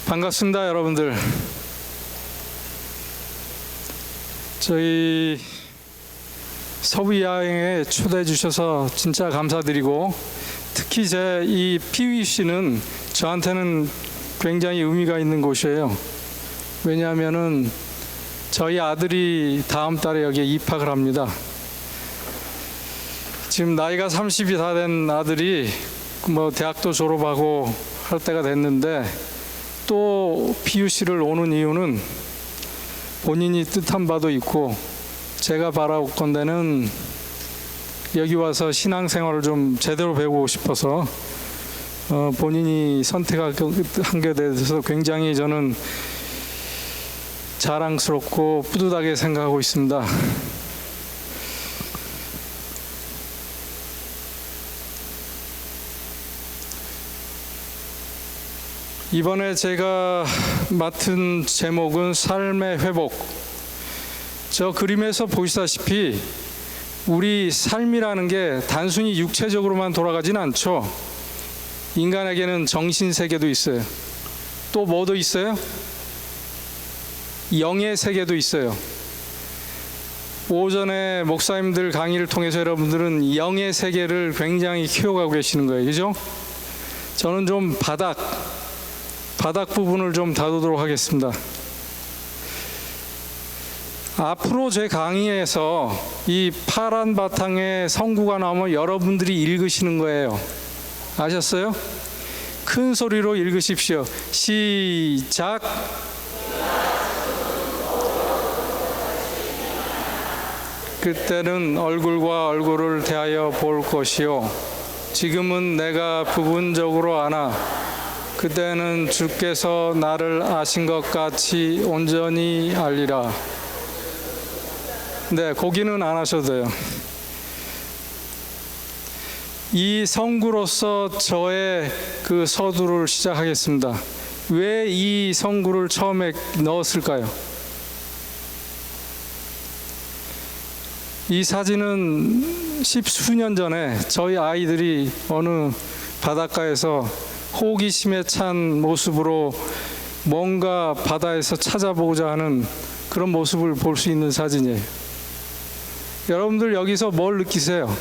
반갑습니다, 여러분들. 저희 서부야행에 초대해 주셔서 진짜 감사드리고, 특히 제 이 PUC는 저한테는 굉장히 의미가 있는 곳이에요. 왜냐하면은 저희 아들이 다음 달에 여기에 입학을 합니다. 지금 나이가 30이 다 된 아들이 대학도 졸업하고 할 때가 됐는데, 또 PUC를 오는 이유는 본인이 뜻한 바도 있고, 제가 바라건대는 여기 와서 신앙생활을 좀 제대로 배우고 싶어서 본인이 선택한 게 대해서 굉장히 저는 자랑스럽고 뿌듯하게 생각하고 있습니다. 이번에 제가 맡은 제목은 삶의 회복. 저 그림에서 보시다시피 우리 삶이라는 게 단순히 육체적으로만 돌아가진 않죠. 인간에게는 정신세계도 있어요. 또 뭐도 있어요? 영의 세계도 있어요. 오전에 목사님들 강의를 통해서 여러분들은 영의 세계를 굉장히 키워가고 계시는 거예요. 그죠? 저는 좀 바닥 부분을 좀 다루도록 하겠습니다. 앞으로 제 강의에서 이 파란 바탕에 성구가 나오면 여러분들이 읽으시는 거예요. 아셨어요? 큰 소리로 읽으십시오. 시작. 그때는 얼굴과 얼굴을 대하여 볼 것이요, 지금은 내가 부분적으로 아나 그때는 주께서 나를 아신 것 같이 온전히 알리라. 네, 거기는 안 하셔도 돼요. 이 성구로서 저의 그 서두를 시작하겠습니다. 왜 이 성구를 처음에 넣었을까요? 이 사진은 십수년 전에 저희 아이들이 어느 바닷가에서 호기심에 찬 모습으로 뭔가 바다에서 찾아보고자 하는 그런 모습을 볼 수 있는 사진이에요. 여러분들 여기서 뭘 느끼세요?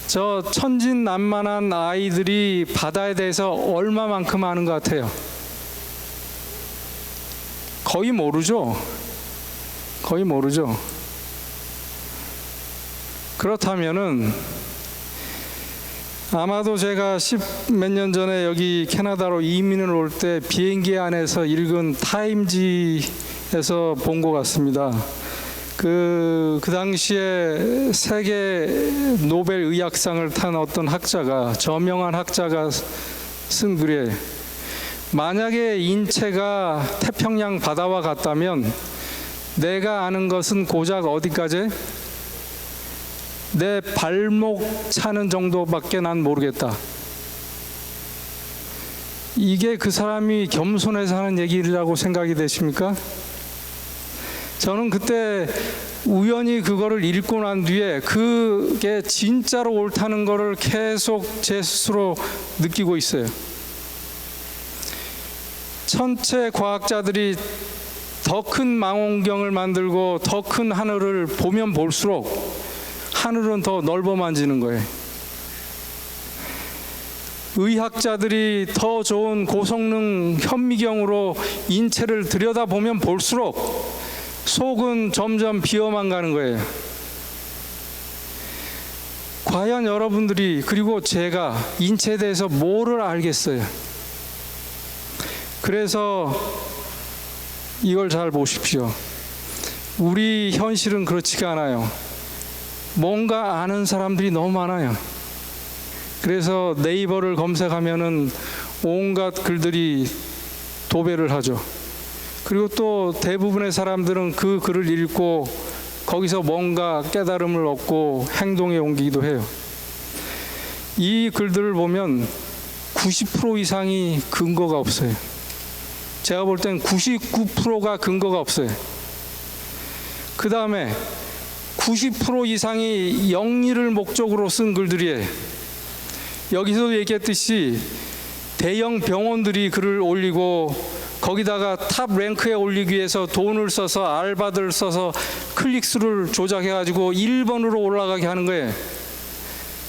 저 천진난만한 아이들이 바다에 대해서 얼마만큼 아는 것 같아요? 거의 모르죠? 거의 모르죠? 그렇다면은 아마도 제가 10몇 년 전에 여기 캐나다로 이민을 올 때 비행기 안에서 읽은 타임지에서 본 것 같습니다. 그 당시에 세계 노벨 의학상을 탄 어떤 학자가, 저명한 학자가 쓴 글이에요. 만약에 인체가 태평양 바다와 같다면 내가 아는 것은 고작 어디까지? 내 발목 차는 정도밖에 난 모르겠다. 이게 그 사람이 겸손해서 하는 얘기라고 생각이 되십니까? 저는 그때 우연히 그거를 읽고 난 뒤에 그게 진짜로 옳다는 거를 계속 제 스스로 느끼고 있어요. 천체 과학자들이 더 큰 망원경을 만들고 더 큰 하늘을 보면 볼수록 하늘은 더 넓어 만지는 거예요. 의학자들이 더 좋은 고성능 현미경으로 인체를 들여다보면 볼수록 속은 점점 비어만 가는 거예요. 과연 여러분들이, 그리고 제가 인체에 대해서 뭐를 알겠어요? 그래서 이걸 잘 보십시오. 우리 현실은 그렇지가 않아요. 뭔가 아는 사람들이 너무 많아요. 그래서 네이버를 검색하면은 온갖 글들이 도배를 하죠. 그리고 또 대부분의 사람들은 그 글을 읽고 거기서 뭔가 깨달음을 얻고 행동에 옮기기도 해요. 이 글들을 보면 90% 이상이 근거가 없어요. 제가 볼 땐 99%가 근거가 없어요. 그 다음에 90% 이상이 영리를 목적으로 쓴 글들이에요. 여기서도 얘기했듯이 대형 병원들이 글을 올리고 거기다가 탑 랭크에 올리기 위해서 돈을 써서 알바들 써서 클릭수를 조작해가지고 1번으로 올라가게 하는 거예요.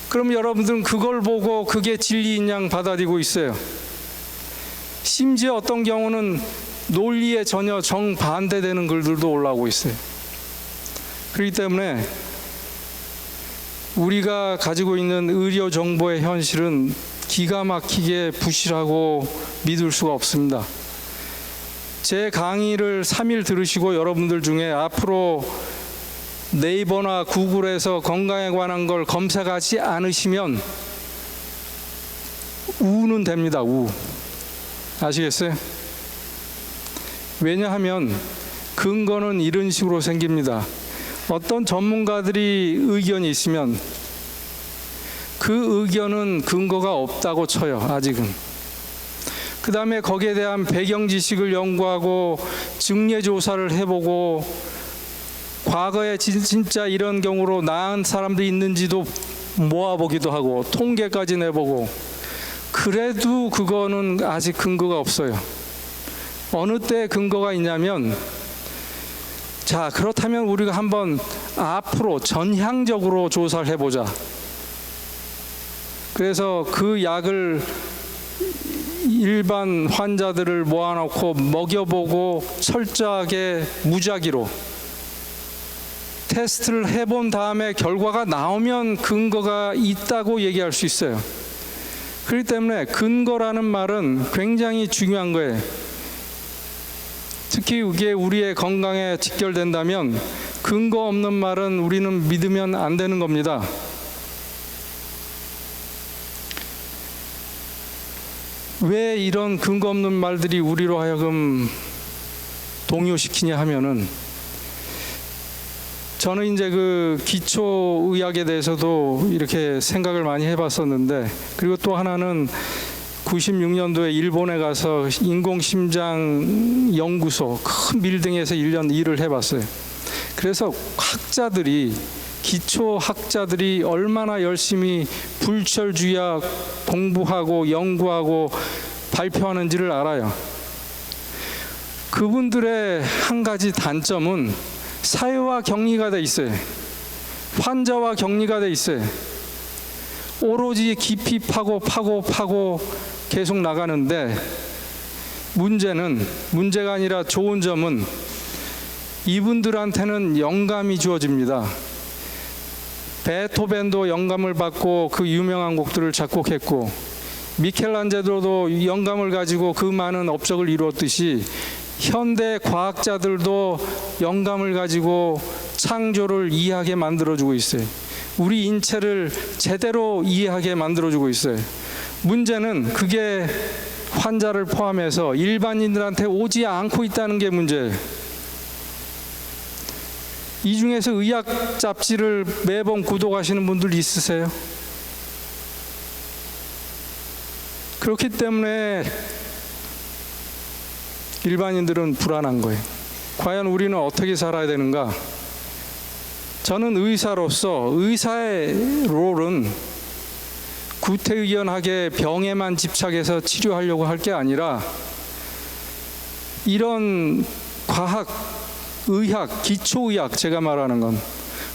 그럼 여러분들은 그걸 보고 그게 진리인 양 받아들이고 있어요. 심지어 어떤 경우는 논리에 전혀 정반대되는 글들도 올라오고 있어요. 그렇기 때문에 우리가 가지고 있는 의료 정보의 현실은 기가 막히게 부실하고 믿을 수가 없습니다. 제 강의를 3일 들으시고 여러분들 중에 앞으로 네이버나 구글에서 건강에 관한 걸 검색하지 않으시면 우는 됩니다. 우. 아시겠어요? 왜냐하면 근거는 이런 식으로 생깁니다. 어떤 전문가들이 의견이 있으면 그 의견은 근거가 없다고 쳐요. 아직은. 그 다음에 거기에 대한 배경 지식을 연구하고 증례 조사를 해보고 과거에 진짜 이런 경우로 나은 사람들이 있는지도 모아보기도 하고 통계까지 내보고, 그래도 그거는 아직 근거가 없어요. 어느 때 근거가 있냐면, 자, 그렇다면 우리가 한번 앞으로 전향적으로 조사를 해보자. 그래서 그 약을 일반 환자들을 모아놓고 먹여보고 철저하게 무작위로 테스트를 해본 다음에 결과가 나오면 근거가 있다고 얘기할 수 있어요. 그렇기 때문에 근거라는 말은 굉장히 중요한 거예요. 특히 이게 우리의 건강에 직결된다면 근거 없는 말은 우리는 믿으면 안 되는 겁니다. 왜 이런 근거 없는 말들이 우리로 하여금 동요시키냐 하면은, 저는 이제 그 기초의학에 대해서도 이렇게 생각을 많이 해봤었는데, 그리고 또 하나는 96년도에 일본에 가서 인공심장 연구소 큰 빌딩에서 1년 일을 해봤어요. 그래서 학자들이, 기초학자들이 얼마나 열심히 불철주야 공부하고 연구하고 발표하는지를 알아요. 그분들의 한 가지 단점은 사회와 격리가 돼 있어요. 환자와 격리가 돼 있어요. 오로지 깊이 파고 계속 나가는데, 문제가 아니라 좋은 점은 이분들한테는 영감이 주어집니다. 베토벤도 영감을 받고 그 유명한 곡들을 작곡했고, 미켈란젤로도 영감을 가지고 그 많은 업적을 이루었듯이 현대 과학자들도 영감을 가지고 창조를 이해하게 만들어주고 있어요. 우리 인체를 제대로 이해하게 만들어주고 있어요. 문제는 그게 환자를 포함해서 일반인들한테 오지 않고 있다는 게 문제예요. 이 중에서 의학 잡지를 매번 구독하시는 분들 있으세요? 그렇기 때문에 일반인들은 불안한 거예요. 과연 우리는 어떻게 살아야 되는가? 저는 의사로서 의사의 롤은 구태의연하게 병에만 집착해서 치료하려고 할 게 아니라, 이런 과학, 의학, 기초의학, 제가 말하는 건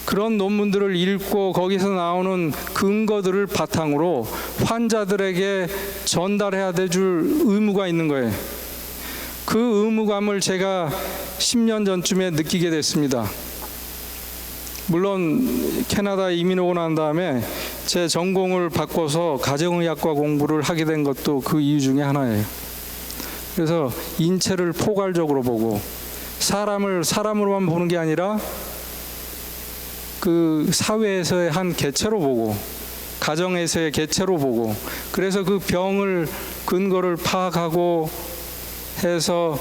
그런 논문들을 읽고 거기서 나오는 근거들을 바탕으로 환자들에게 전달해야 될 의무가 있는 거예요. 그 의무감을 제가 10년 전쯤에 느끼게 됐습니다. 물론 캐나다에 이민 오고 난 다음에 제 전공을 바꿔서 가정의학과 공부를 하게 된 것도 그 이유 중에 하나예요. 그래서 인체를 포괄적으로 보고, 사람을 사람으로만 보는 게 아니라 그 사회에서의 한 개체로 보고, 가정에서의 개체로 보고, 그래서 그 병을, 근거를 파악하고 해서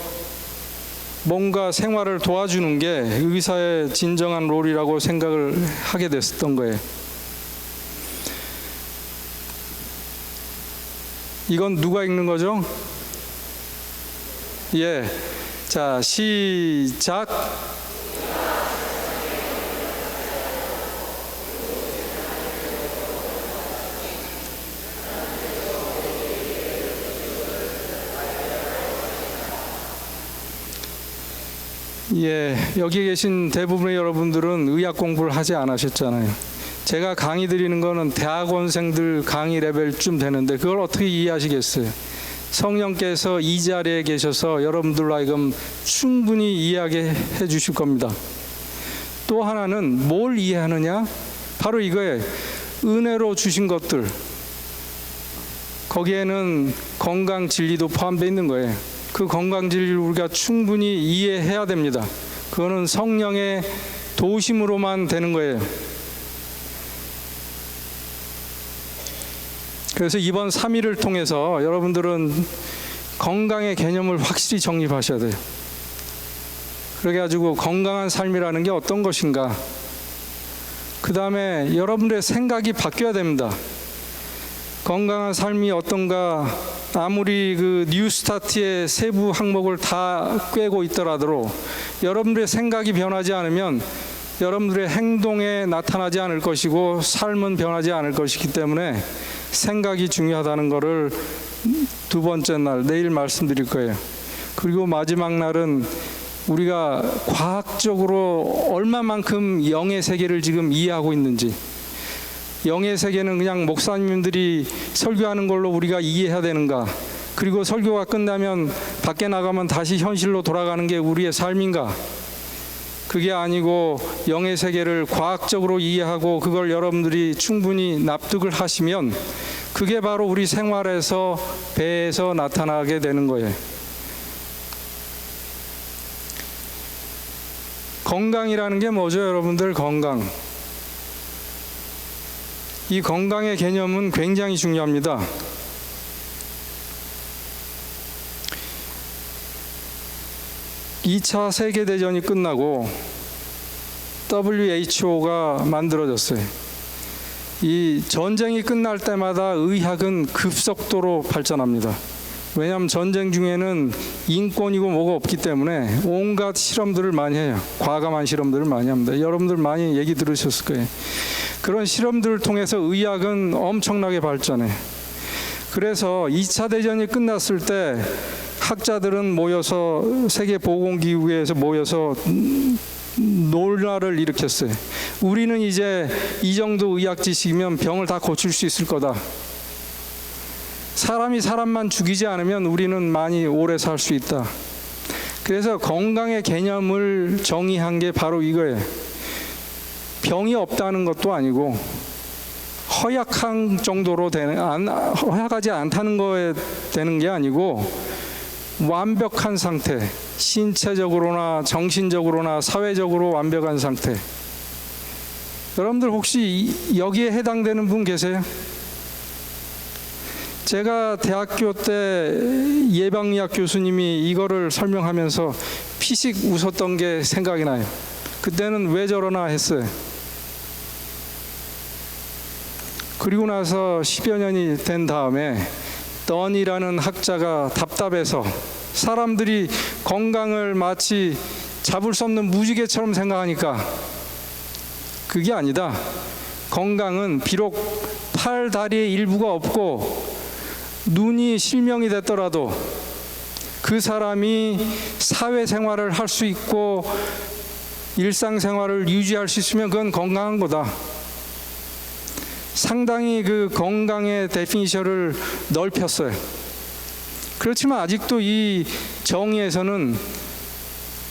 뭔가 생활을 도와주는 게 의사의 진정한 롤이라고 생각을 하게 됐었던 거예요. 이건 누가 읽는 거죠? 예. 자, 시작. 예, 여기 계신 대부분의 여러분들은 의학 공부를 하지 않으셨잖아요. 제가 강의 드리는 거는 대학원생들 강의 레벨쯤 되는데 그걸 어떻게 이해하시겠어요? 성령께서 이 자리에 계셔서 여러분들로 하여금 충분히 이해하게 해 주실 겁니다. 또 하나는 뭘 이해하느냐? 바로 이거예요. 은혜로 주신 것들. 거기에는 건강 진리도 포함되어 있는 거예요. 그 건강 진리를 우리가 충분히 이해해야 됩니다. 그거는 성령의 도우심으로만 되는 거예요. 그래서 이번 3일을 통해서 여러분들은 건강의 개념을 확실히 정립하셔야 돼요. 그래가지고 건강한 삶이라는 게 어떤 것인가. 그 다음에 여러분들의 생각이 바뀌어야 됩니다. 건강한 삶이 어떤가. 아무리 그 뉴스타트의 세부 항목을 다 꿰고 있더라도 여러분들의 생각이 변하지 않으면 여러분들의 행동에 나타나지 않을 것이고 삶은 변하지 않을 것이기 때문에 생각이 중요하다는 것을 두 번째 날 내일 말씀드릴 거예요. 그리고 마지막 날은 우리가 과학적으로 얼마만큼 영의 세계를 지금 이해하고 있는지, 영의 세계는 그냥 목사님들이 설교하는 걸로 우리가 이해해야 되는가, 그리고 설교가 끝나면 밖에 나가면 다시 현실로 돌아가는 게 우리의 삶인가. 그게 아니고 영의 세계를 과학적으로 이해하고 그걸 여러분들이 충분히 납득을 하시면 그게 바로 우리 생활에서 배에서 나타나게 되는 거예요. 건강이라는 게 뭐죠, 여러분들? 건강. 이 건강의 개념은 굉장히 중요합니다. (2차) 세계대전이 끝나고 WHO가 만들어졌어요. 이 전쟁이 끝날 때마다 의학은 급속도로 발전합니다. 왜냐하면 전쟁 중에는 인권이고 뭐가 없기 때문에 온갖 실험들을 많이 해요. 과감한 실험들을 많이 합니다. 여러분들 많이 얘기 들으셨을 거예요. 그런 실험들을 통해서 의학은 엄청나게 발전해. 그래서 2차 대전이 끝났을 때 학자들은 모여서 세계보건기구에서 모여서 논란을 일으켰어요. 우리는 이제 이 정도 의학 지식이면 병을 다 고칠 수 있을 거다. 사람이 사람만 죽이지 않으면 우리는 많이 오래 살 수 있다. 그래서 건강의 개념을 정의한 게 바로 이거예요. 병이 없다는 것도 아니고 허약한 정도로 허약하지 않다는 거에 되는 게 아니고 완벽한 상태, 신체적으로나 정신적으로나 사회적으로 완벽한 상태. 여러분들 혹시 여기에 해당되는 분 계세요? 제가 대학교 때 예방의학 교수님이 이거를 설명하면서 피식 웃었던 게 생각이 나요. 그때는 왜 저러나 했어요. 그리고 나서 10여 년이 된 다음에 던이라는 학자가 답답해서 사람들이 건강을 마치 잡을 수 없는 무지개처럼 생각하니까 그게 아니다. 건강은 비록 팔, 다리의 일부가 없고 눈이 실명이 됐더라도 그 사람이 사회생활을 할 수 있고 일상생활을 유지할 수 있으면 그건 건강한 거다. 상당히 그 건강의 데피니션을 넓혔어요. 그렇지만 아직도 이 정의에서는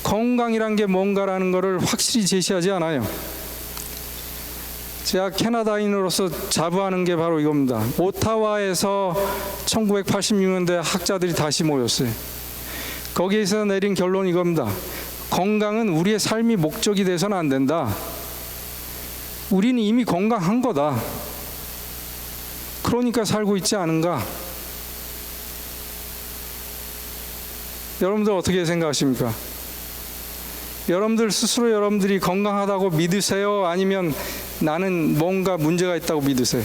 건강이란 게 뭔가라는 것을 확실히 제시하지 않아요. 제가 캐나다인으로서 자부하는 게 바로 이겁니다. 오타와에서 1986년대 학자들이 다시 모였어요. 거기에서 내린 결론이 이겁니다. 건강은 우리의 삶이 목적이 돼서는 안 된다. 우리는 이미 건강한 거다. 그러니까 살고 있지 않은가? 여러분들 어떻게 생각하십니까? 여러분들 스스로 여러분들이 건강하다고 믿으세요? 아니면 나는 뭔가 문제가 있다고 믿으세요?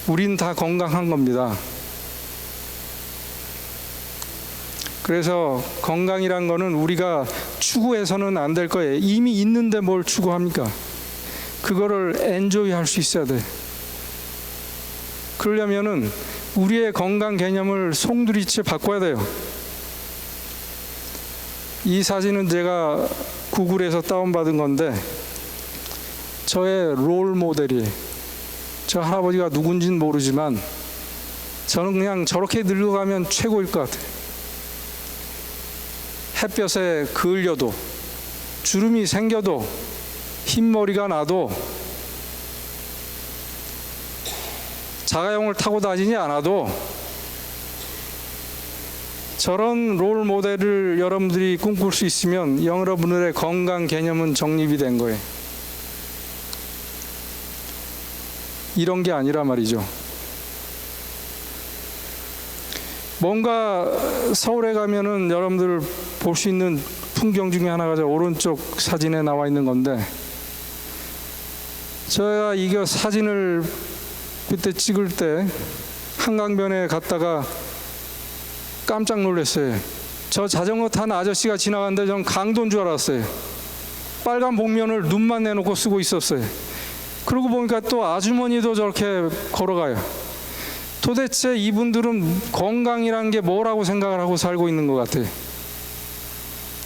우린 다 건강한 겁니다. 그래서 건강이란 거는 우리가 추구해서는 안 될 거예요. 이미 있는데 뭘 추구합니까? 그거를 엔조이 할 수 있어야 돼. 그러려면은 우리의 건강 개념을 송두리째 바꿔야 돼요. 이 사진은 제가 구글에서 다운받은 건데 저의 롤 모델이에요. 저 할아버지가 누군지는 모르지만 저는 그냥 저렇게 늙어가면 최고일 것 같아요. 햇볕에 그을려도 주름이 생겨도 흰머리가 나도 자가용을 타고 다니지 않아도 저런 롤 모델을 여러분들이 꿈꿀 수 있으면 여러분들의 건강 개념은 정립이 된 거예요. 이런 게 아니라 말이죠. 뭔가 서울에 가면은 여러분들 볼 수 있는 풍경 중에 하나가 저 오른쪽 사진에 나와 있는 건데, 제가 이거 사진을 그때 찍을 때 한강변에 갔다가 깜짝 놀랐어요. 저 자전거 탄 아저씨가 지나가는데 전 강도인 줄 알았어요. 빨간 복면을 눈만 내놓고 쓰고 있었어요. 그러고 보니까 또 아주머니도 저렇게 걸어가요. 도대체 이분들은 건강이란 게 뭐라고 생각을 하고 살고 있는 것 같아요.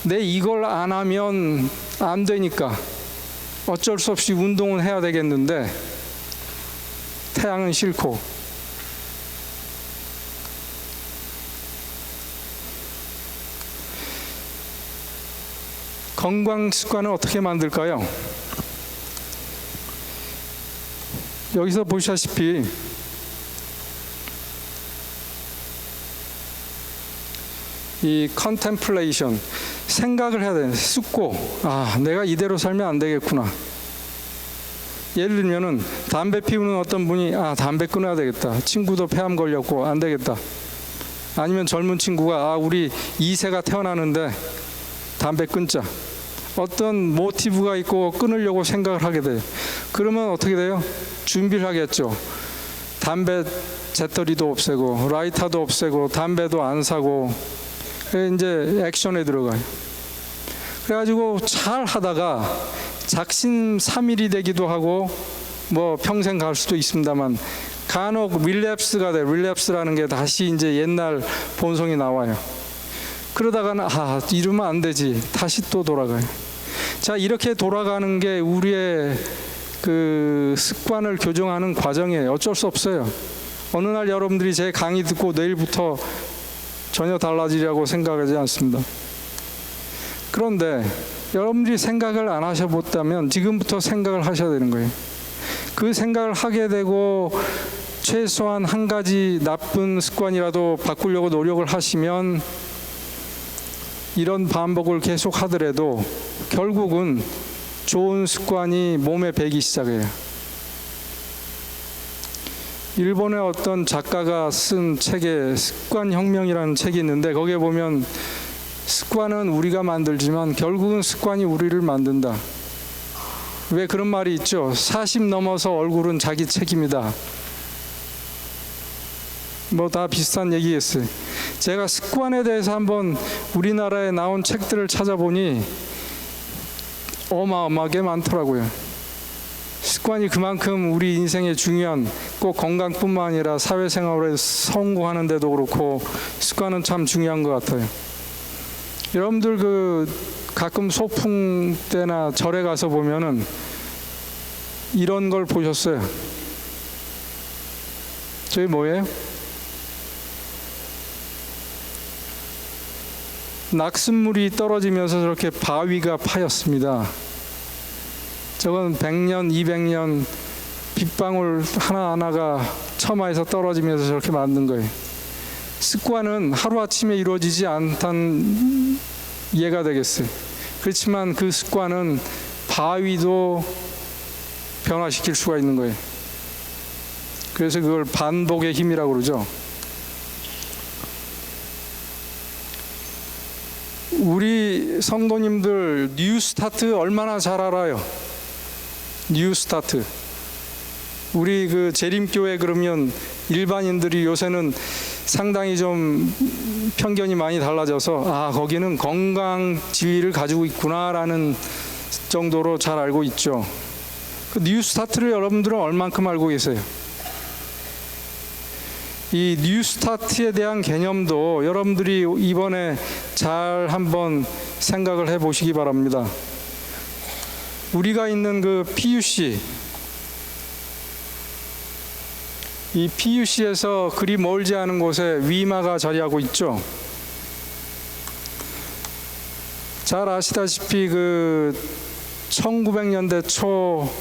내 이걸 안 하면 안 되니까 어쩔 수 없이 운동은 해야 되겠는데 태양은 싫고, 건강 습관을 어떻게 만들까요? 여기서 보시다시피 이 컨템플레이션, 생각을 해야 돼. 쑥고, 내가 이대로 살면 안 되겠구나. 예를 들면은 담배 피우는 어떤 분이 담배 끊어야 되겠다. 친구도 폐암 걸렸고 안 되겠다. 아니면 젊은 친구가 우리 2세가 태어나는데 담배 끊자. 어떤 모티브가 있고 끊으려고 생각을 하게 돼요. 그러면 어떻게 돼요? 준비를 하겠죠. 담배 재떨이도 없애고 라이터도 없애고 담배도 안 사고 이제 액션에 들어가요. 그래가지고 잘 하다가 작심삼일이 되기도 하고 뭐 평생 갈 수도 있습니다만 간혹 릴랩스가 돼. 릴랩스라는 게 다시 이제 옛날 본성이 나와요. 그러다가는 이러면 안 되지. 다시 또 돌아가요. 자, 이렇게 돌아가는 게 우리의 그 습관을 교정하는 과정이에요. 어쩔 수 없어요. 어느 날 여러분들이 제 강의 듣고 내일부터 전혀 달라지려고 생각하지 않습니다. 그런데 여러분들이 생각을 안 하셔봤다면 지금부터 생각을 하셔야 되는 거예요. 그 생각을 하게 되고 최소한 한 가지 나쁜 습관이라도 바꾸려고 노력을 하시면 이런 반복을 계속 하더라도 결국은 좋은 습관이 몸에 배기 시작해요. 일본의 어떤 작가가 쓴 책에 습관혁명이라는 책이 있는데 거기에 보면 습관은 우리가 만들지만 결국은 습관이 우리를 만든다. 왜 그런 말이 있죠? 40 넘어서 얼굴은 자기 책임이다. 뭐 다 비슷한 얘기겠어요. 제가 습관에 대해서 한번 우리나라에 나온 책들을 찾아보니 어마어마하게 많더라고요. 습관이 그만큼 우리 인생에 중요한, 꼭 건강뿐만 아니라 사회생활에 성공하는 데도 그렇고 습관은 참 중요한 것 같아요. 여러분들 가끔 소풍 때나 절에 가서 보면은 이런 걸 보셨어요? 저기 뭐예요? 낙숫물이 떨어지면서 저렇게 바위가 파였습니다. 저건 100년, 200년 빗방울 하나하나가 처마에서 떨어지면서 저렇게 만든 거예요. 습관은 하루아침에 이루어지지 않다는 이해가 되겠어요. 그렇지만 그 습관은 바위도 변화시킬 수가 있는 거예요. 그래서 그걸 반복의 힘이라고 그러죠. 우리 성도님들 뉴스타트 얼마나 잘 알아요? 뉴스타트. 우리 그 재림교회 그러면 일반인들이 요새는 상당히 좀 편견이 많이 달라져서 거기는 건강 지위를 가지고 있구나라는 정도로 잘 알고 있죠. 그 뉴스타트를 여러분들은 얼만큼 알고 계세요? 이 뉴스타트에 대한 개념도 여러분들이 이번에 잘 한번 생각을 해보시기 바랍니다. 우리가 있는 그 PUC, 이 PUC에서 그리 멀지 않은 곳에 위마가 자리하고 있죠. 잘 아시다시피 그 1900년대 초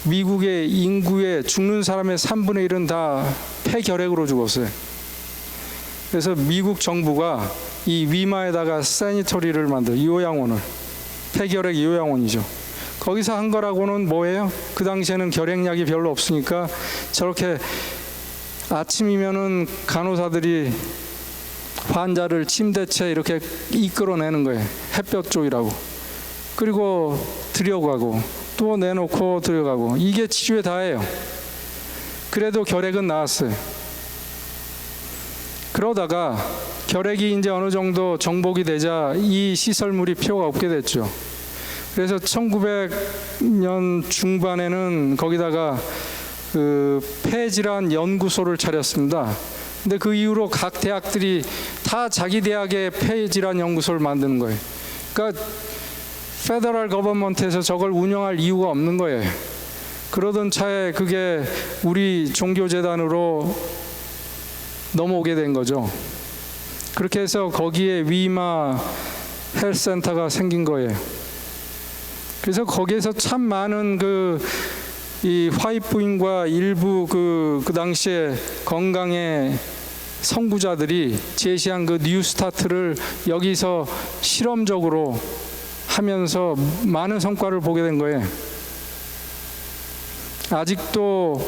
미국의 인구의 죽는 사람의 3분의 1은 다 폐결핵으로 죽었어요. 그래서 미국 정부가 이 위마에다가 세니터리를 요양원을, 폐결핵 요양원이죠. 거기서 한 거라고는 뭐예요? 그 당시에는 결핵약이 별로 없으니까 저렇게 아침이면은 간호사들이 환자를 침대채 이렇게 이끌어내는 거예요. 햇볕 쪽이라고. 그리고 들여가고 또 내놓고 들여가고, 이게 치료에 다예요. 그래도 결핵은 나았어요. 그러다가 결핵이 이제 어느 정도 정복이 되자 이 시설물이 필요가 없게 됐죠. 그래서 1900년 중반에는 거기다가 그 폐질환 연구소를 차렸습니다. 근데 그 이후로 각 대학들이 다 자기 대학의 폐질환 연구소를 만드는 거예요. 그러니까 페더럴 거버먼트에서 저걸 운영할 이유가 없는 거예요. 그러던 차에 그게 우리 종교재단으로 넘어오게 된 거죠. 그렇게 해서 거기에 위마 헬스센터가 생긴 거예요. 그래서 거기에서 참 많은 이 화이트부인과 일부 그 당시에 건강의 선구자들이 제시한 그 뉴스타트를 여기서 실험적으로 하면서 많은 성과를 보게 된 거예요. 아직도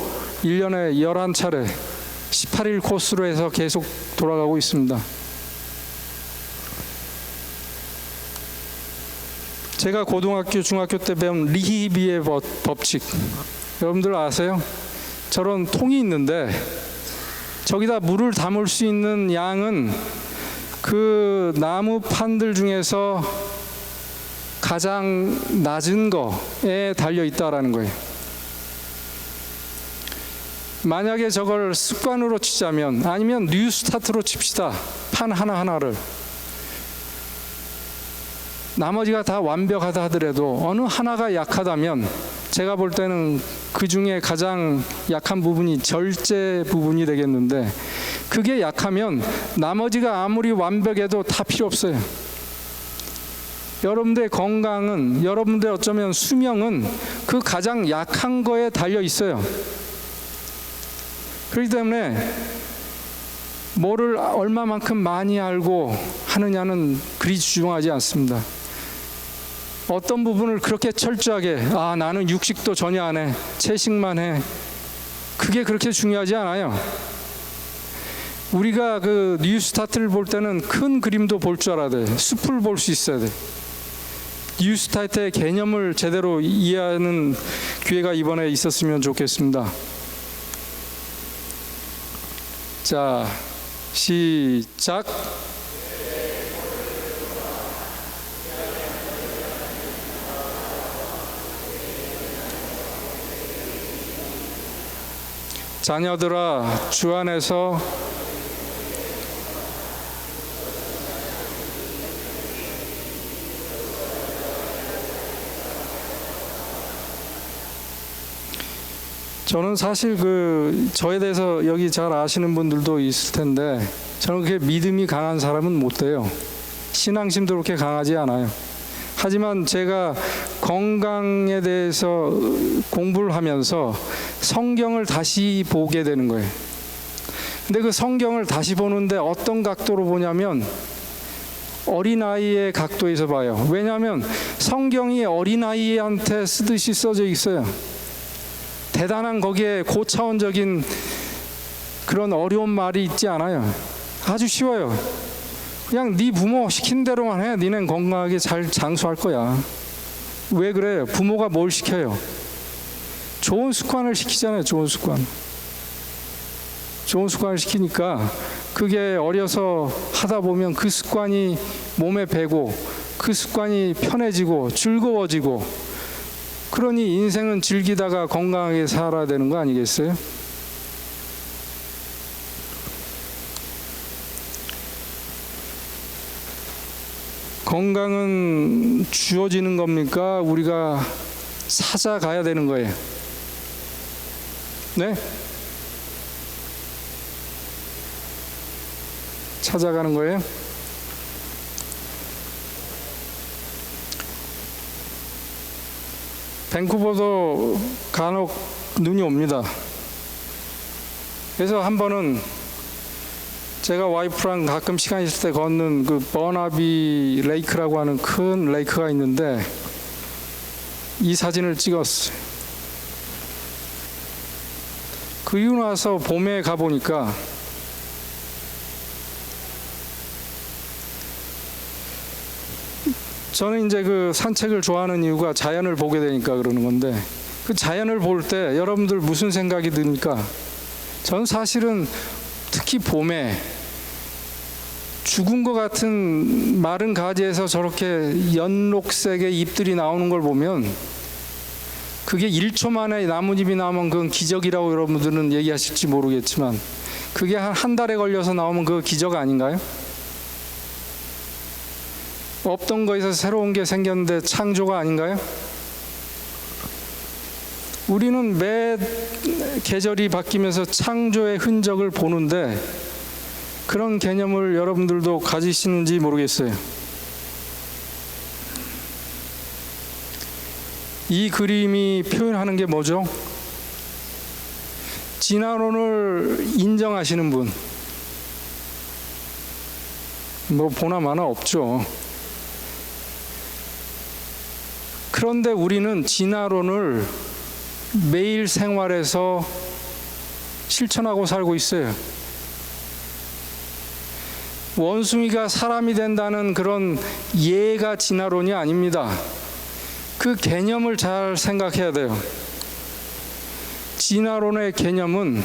1년에 11차례 18일 코스로 해서 계속 돌아가고 있습니다. 제가 고등학교, 중학교 때 배운 리히비의 법칙, 여러분들 아세요? 저런 통이 있는데 저기다 물을 담을 수 있는 양은 그 나무 판들 중에서 가장 낮은 거에 달려 있다라는 거예요. 만약에 저걸 습관으로 치자면, 아니면 뉴스타트로 칩시다. 판 하나하나를. 나머지가 다 완벽하다 하더라도 어느 하나가 약하다면 제가 볼 때는 그 중에 가장 약한 부분이 절제 부분이 되겠는데, 그게 약하면 나머지가 아무리 완벽해도 다 필요 없어요. 여러분들의 건강은, 여러분들의 어쩌면 수명은 그 가장 약한 거에 달려 있어요. 그렇기 때문에 뭐를 얼마만큼 많이 알고 하느냐는 그리 중요하지 않습니다. 어떤 부분을 그렇게 철저하게, 나는 육식도 전혀 안 해, 채식만 해, 그게 그렇게 중요하지 않아요. 우리가 그 뉴스타트를 볼 때는 큰 그림도 볼 줄 알아야 돼. 숲을 볼 수 있어야 돼. 뉴스타트의 개념을 제대로 이해하는 기회가 이번에 있었으면 좋겠습니다. 자, 시작. 자녀들아, 주 안에서 저는 사실 저에 대해서 여기 잘 아시는 분들도 있을 텐데, 저는 그렇게 믿음이 강한 사람은 못 돼요. 신앙심도 그렇게 강하지 않아요. 하지만 제가 건강에 대해서 공부를 하면서 성경을 다시 보게 되는 거예요. 근데 그 성경을 다시 보는데 어떤 각도로 보냐면 어린아이의 각도에서 봐요. 왜냐하면 성경이 어린아이한테 쓰듯이 써져 있어요. 대단한 거기에 고차원적인 그런 어려운 말이 있지 않아요. 아주 쉬워요. 그냥 네 부모 시킨 대로만 해. 니넨 건강하게 잘 장수할 거야. 왜 그래요? 부모가 뭘 시켜요? 좋은 습관을 시키잖아요. 좋은 습관. 좋은 습관을 시키니까 그게 어려서 하다 보면 그 습관이 몸에 배고 그 습관이 편해지고 즐거워지고, 그러니 인생은 즐기다가 건강하게 살아야 되는 거 아니겠어요? 건강은 주어지는 겁니까? 우리가 찾아가야 되는 거예요. 네? 찾아가는 거예요? 밴쿠버도 간혹 눈이 옵니다. 그래서 한 번은 제가 와이프랑 가끔 시간 있을 때 걷는 그 버나비 레이크라고 하는 큰 레이크가 있는데 이 사진을 찍었어요. 그 이후 나서 봄에 가보니까 저는 이제 그 산책을 좋아하는 이유가 자연을 보게 되니까 그러는 건데, 그 자연을 볼 때 여러분들 무슨 생각이 듭니까? 전 사실은 특히 봄에 죽은 것 같은 마른 가지에서 저렇게 연록색의 잎들이 나오는 걸 보면 그게 1초 만에 나뭇잎이 나오면 그건 기적이라고 여러분들은 얘기하실지 모르겠지만, 그게 한 달에 걸려서 나오면 그거 기적 아닌가요? 없던 거에서 새로운 게 생겼는데 창조가 아닌가요? 우리는 매 계절이 바뀌면서 창조의 흔적을 보는데 그런 개념을 여러분들도 가지시는지 모르겠어요. 이 그림이 표현하는 게 뭐죠? 진화론을 인정하시는 분, 뭐 보나마나 없죠. 그런데 우리는 진화론을 매일 생활에서 실천하고 살고 있어요. 원숭이가 사람이 된다는 그런 예가 진화론이 아닙니다. 그 개념을 잘 생각해야 돼요. 진화론의 개념은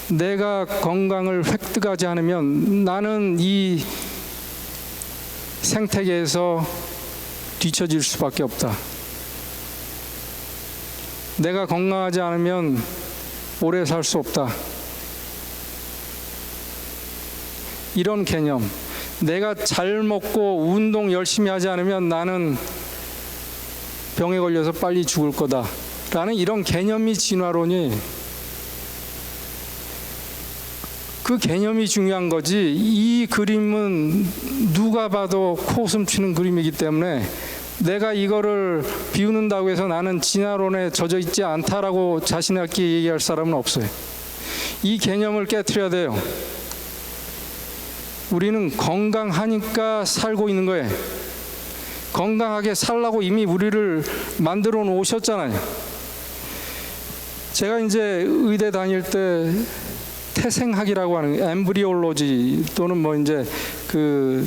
내가 건강을 획득하지 않으면 나는 이 생태계에서 뒤처질 수밖에 없다. 내가 건강하지 않으면 오래 살 수 없다. 이런 개념. 내가 잘 먹고 운동 열심히 하지 않으면 나는 병에 걸려서 빨리 죽을 거다 라는 이런 개념이 진화론이, 그 개념이 중요한 거지. 이 그림은 누가 봐도 코웃음 치는 그림이기 때문에 내가 이거를 비웃는다고 해서 나는 진화론에 젖어 있지 않다라고 자신있게 얘기할 사람은 없어요. 이 개념을 깨트려야 돼요. 우리는 건강하니까 살고 있는 거예요. 건강하게 살라고 이미 우리를 만들어 놓으셨잖아요. 제가 이제 의대 다닐 때 태생학이라고 하는 엠브리올로지 또는 뭐 이제 그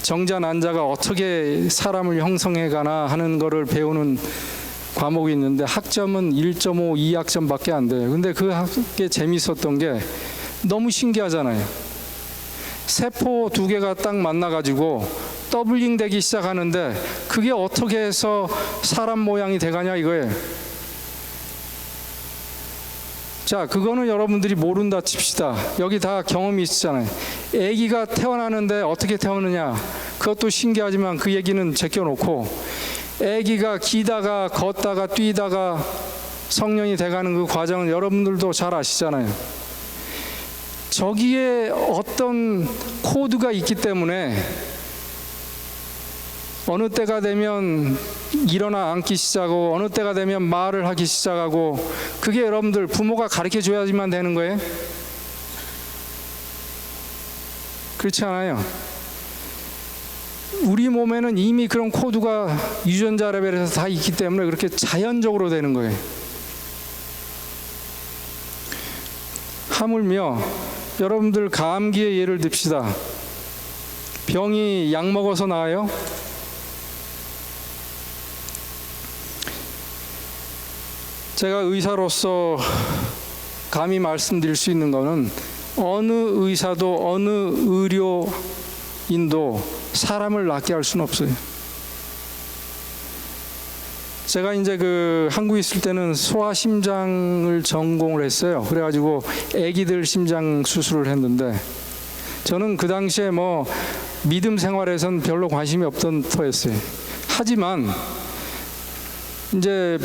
정자 난자가 어떻게 사람을 형성해 가나 하는 거를 배우는 과목이 있는데 학점은 1.5, 2학점밖에 안 돼요. 근데 그 학게 재밌었던 게 너무 신기하잖아요. 세포 두 개가 딱 만나가지고 더블링 되기 시작하는데 그게 어떻게 해서 사람 모양이 돼가냐 이거예요. 자, 그거는 여러분들이 모른다 칩시다. 여기 다 경험이 있잖아요. 아기가 태어나는데 어떻게 태어느냐, 그것도 신기하지만 그 얘기는 제껴놓고, 아기가 기다가 걷다가 뛰다가 성년이 돼가는 그 과정은 여러분들도 잘 아시잖아요. 저기에 어떤 코드가 있기 때문에 어느 때가 되면 일어나 앉기 시작하고 어느 때가 되면 말을 하기 시작하고, 그게 여러분들 부모가 가르쳐 줘야지만 되는 거예요? 그렇지 않아요. 우리 몸에는 이미 그런 코드가 유전자 레벨에서 다 있기 때문에 그렇게 자연적으로 되는 거예요. 하물며 여러분들 감기의 예를 듭시다. 병이 약 먹어서 나아요? 제가 의사로서 감히 말씀드릴 수 있는 거는 어느 의사도 어느 의료인도 사람을 낫게 할 수는 없어요. 제가 이제 그 한국에 있을 때는 소아심장을 전공을 했어요. 그래가지고 아기들 심장 수술을 했는데 저는 그 당시에 뭐 믿음 생활에선 별로 관심이 없던 터였어요. 하지만 이제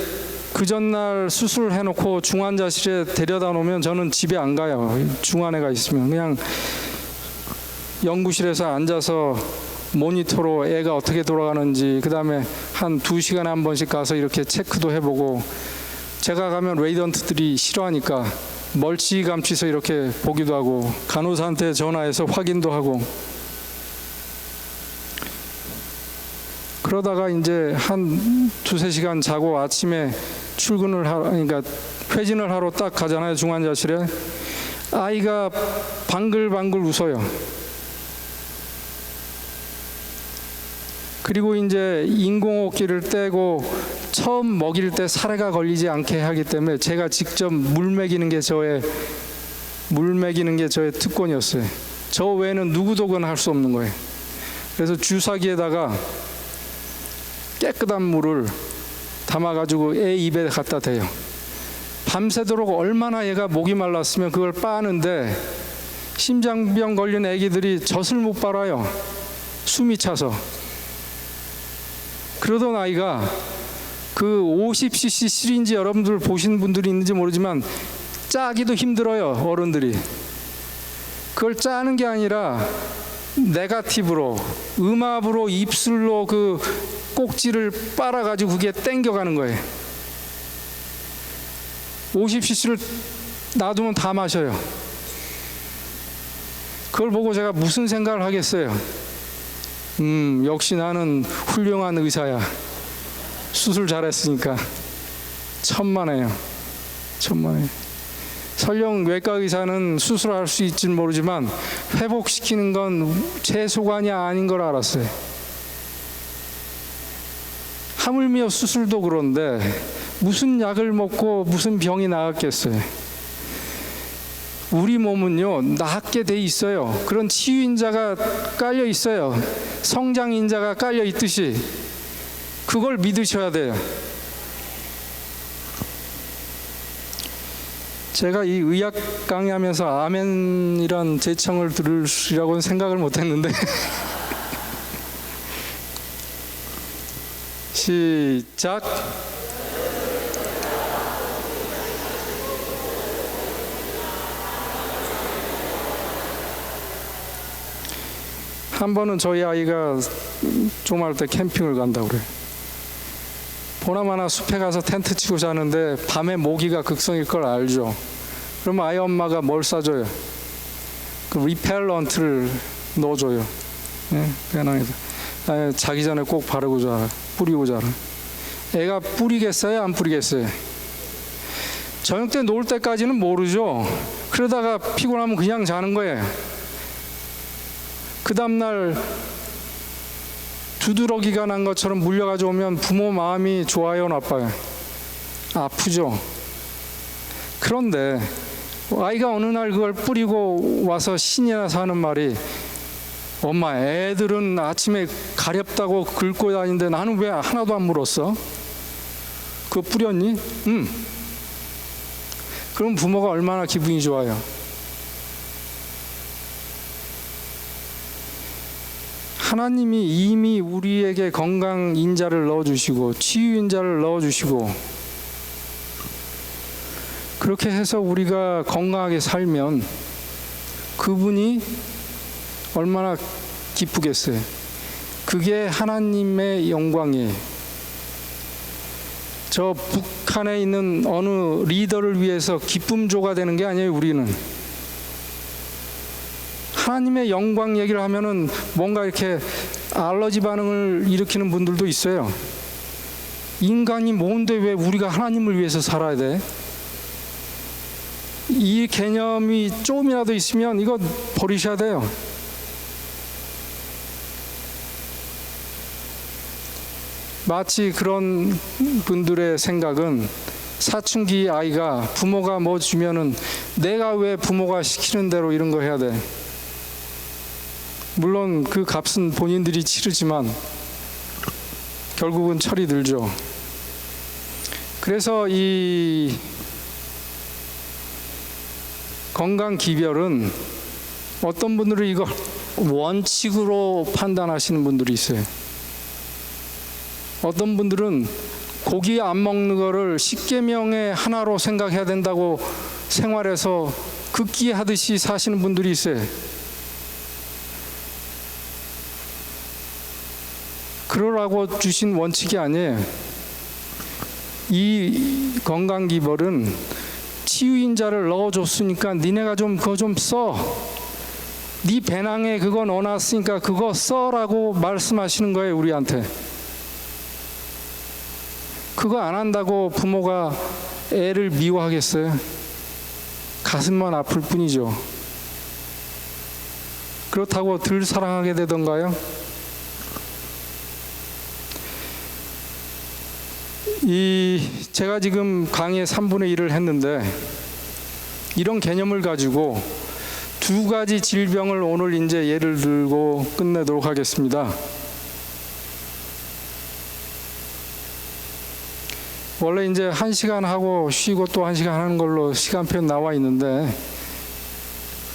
그 전날 수술을 해놓고 중환자실에 데려다 놓으면 저는 집에 안 가요. 중환에가 있으면 그냥 연구실에서 앉아서 모니터로 애가 어떻게 돌아가는지, 그 다음에 한 2시간에 한 번씩 가서 이렇게 체크도 해보고, 제가 가면 레이던트들이 싫어하니까 멀찌감치서 이렇게 보기도 하고, 간호사한테 전화해서 확인도 하고, 그러다가 이제 한 2-3시간 자고 아침에 출근을 하러, 그러니까 회진을 하러 딱 가잖아요. 중환자실에 아이가 방글방글 웃어요. 그리고 이제 인공호흡기를 떼고 처음 먹일 때 사례가 걸리지 않게 하기 때문에 제가 직접 물 먹이는 게 저의 특권이었어요. 저 외에는 누구도 그건 할 수 없는 거예요. 그래서 주사기에다가 깨끗한 물을 담아가지고 애 입에 갖다 대요. 밤새도록 얼마나 얘가 목이 말랐으면 그걸 빠는데, 심장병 걸린 애기들이 젖을 못 빨아요. 숨이 차서. 그러던 아이가 그 50cc 시린지, 여러분들 보신 분들이 있는지 모르지만 짜기도 힘들어요. 어른들이. 그걸 짜는 게 아니라 네가티브로, 음압으로 입술로 그 꼭지를 빨아가지고 그게 땡겨가는 거예요. 50cc를 놔두면 다 마셔요. 그걸 보고 제가 무슨 생각을 하겠어요. 역시 나는 훌륭한 의사야. 수술 잘했으니까. 천만에요. 천만에. 설령 외과 의사는 수술할 수 있지는 모르지만 회복시키는 건 제 소관이 아닌 걸 알았어요. 하물며 수술도 그런데 무슨 약을 먹고 무슨 병이 나았겠어요. 우리 몸은요, 낫게 돼 있어요. 그런 치유인자가 깔려 있어요. 성장인자가 깔려 있듯이 그걸 믿으셔야 돼요. 제가 이 의학 강의하면서 아멘이란 제청을 들으시라고는 생각을 못했는데 시작. 한 번은 저희 아이가 조그마할 때 캠핑을 간다고 그래요. 보나마나 숲에 가서 텐트 치고 자는데 밤에 모기가 극성일 걸 알죠. 그러면 아이 엄마가 뭘 싸줘요? 그 리펠런트를 넣어줘요. 네, 배낭에다. 자기 전에 꼭 바르고 자라, 뿌리고 자라. 애가 뿌리겠어요? 안 뿌리겠어요? 저녁 때 놀 때까지는 모르죠. 그러다가 피곤하면 그냥 자는 거예요. 그 다음날 두드러기가 난 것처럼 물려가지고 오면 부모 마음이 좋아요, 나빠요? 아프죠. 그런데 아이가 어느 날 그걸 뿌리고 와서 신이 나서 하는 말이, 엄마, 애들은 아침에 가렵다고 긁고 다니는데 나는 왜 하나도 안 물었어? 그거 뿌렸니? 응. 그럼 부모가 얼마나 기분이 좋아요. 하나님이 이미 우리에게 건강 인자를 넣어주시고 치유 인자를 넣어주시고, 그렇게 해서 우리가 건강하게 살면 그분이 얼마나 기쁘겠어요. 그게 하나님의 영광이에요. 저 북한에 있는 어느 리더를 위해서 기쁨조가 되는 게 아니에요. 우리는 하나님의 영광 얘기를 하면은 뭔가 이렇게 알러지 반응을 일으키는 분들도 있어요. 인간이 뭔데 왜 우리가 하나님을 위해서 살아야 돼? 이 개념이 조금이라도 있으면 이거 버리셔야 돼요. 마치 그런 분들의 생각은, 사춘기 아이가 부모가 뭐 주면은 내가 왜 부모가 시키는 대로 이런 거 해야 돼? 물론 그 값은 본인들이 치르지만 결국은 철이 들죠. 그래서 이 건강 기별은 어떤 분들은 이걸 원칙으로 판단하시는 분들이 있어요. 어떤 분들은 고기 안 먹는 거를 십계명의 하나로 생각해야 된다고 생활해서 극기하듯이 사시는 분들이 있어요. 그러라고 주신 원칙이 아니에요. 이 건강기벌은 치유인자를 넣어줬으니까 니네가 좀 그거 좀 써. 네 배낭에 그거 넣어놨으니까 그거 써라고 말씀하시는 거예요, 우리한테. 그거 안 한다고 부모가 애를 미워하겠어요? 가슴만 아플 뿐이죠. 그렇다고 덜 사랑하게 되던가요? 제가 지금 강의의 3분의 1을 했는데 이런 개념을 가지고 두 가지 질병을 오늘 이제 예를 들고 끝내도록 하겠습니다. 원래 이제 1시간 하고 쉬고 또 1시간 하는 걸로 시간표 나와 있는데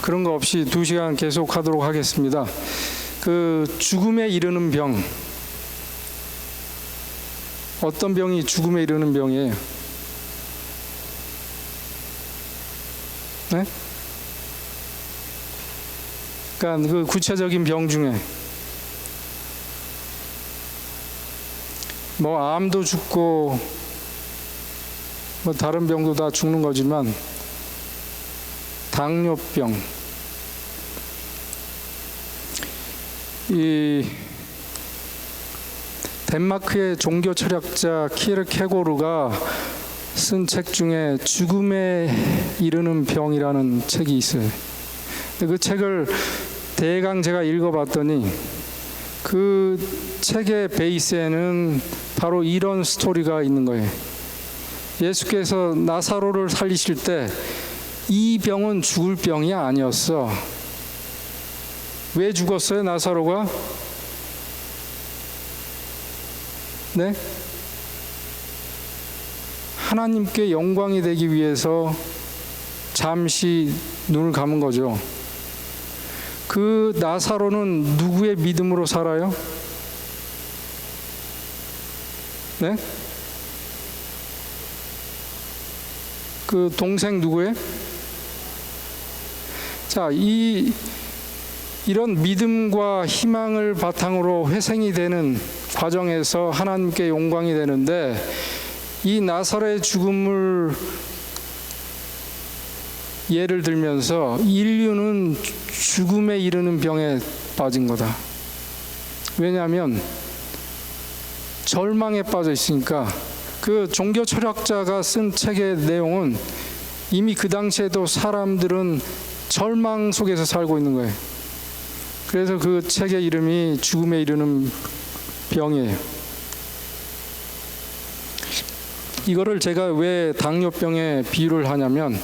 그런 거 없이 2시간 계속 하도록 하겠습니다. 그 죽음에 이르는 병, 어떤 병이 죽음에 이르는 병이에요? 네? 그러니까 그 구체적인 병 중에 뭐 암도 죽고 뭐 다른 병도 다 죽는 거지만 당뇨병, 이 덴마크의 종교 철학자 키르케고르가 쓴 책 중에 죽음에 이르는 병이라는 책이 있어요. 그 책을 대강 제가 읽어봤더니 그 책의 베이스에는 바로 이런 스토리가 있는 거예요. 예수께서 나사로를 살리실 때 이 병은 죽을 병이 아니었어. 왜 죽었어요, 나사로가? 네? 하나님께 영광이 되기 위해서 잠시 눈을 감은 거죠. 그 나사로는 누구의 믿음으로 살아요? 네? 그 동생 누구예요? 자, 이런 믿음과 희망을 바탕으로 회생이 되는 과정에서 하나님께 영광이 되는데 이 나사로의 죽음을 예를 들면서 인류는 죽음에 이르는 병에 빠진 거다. 왜냐하면 절망에 빠져 있으니까. 그 종교 철학자가 쓴 책의 내용은 이미 그 당시에도 사람들은 절망 속에서 살고 있는 거예요. 그래서 그 책의 이름이 죽음에 이르는 병이에요. 이거를 제가 왜 당뇨병에 비유를 하냐면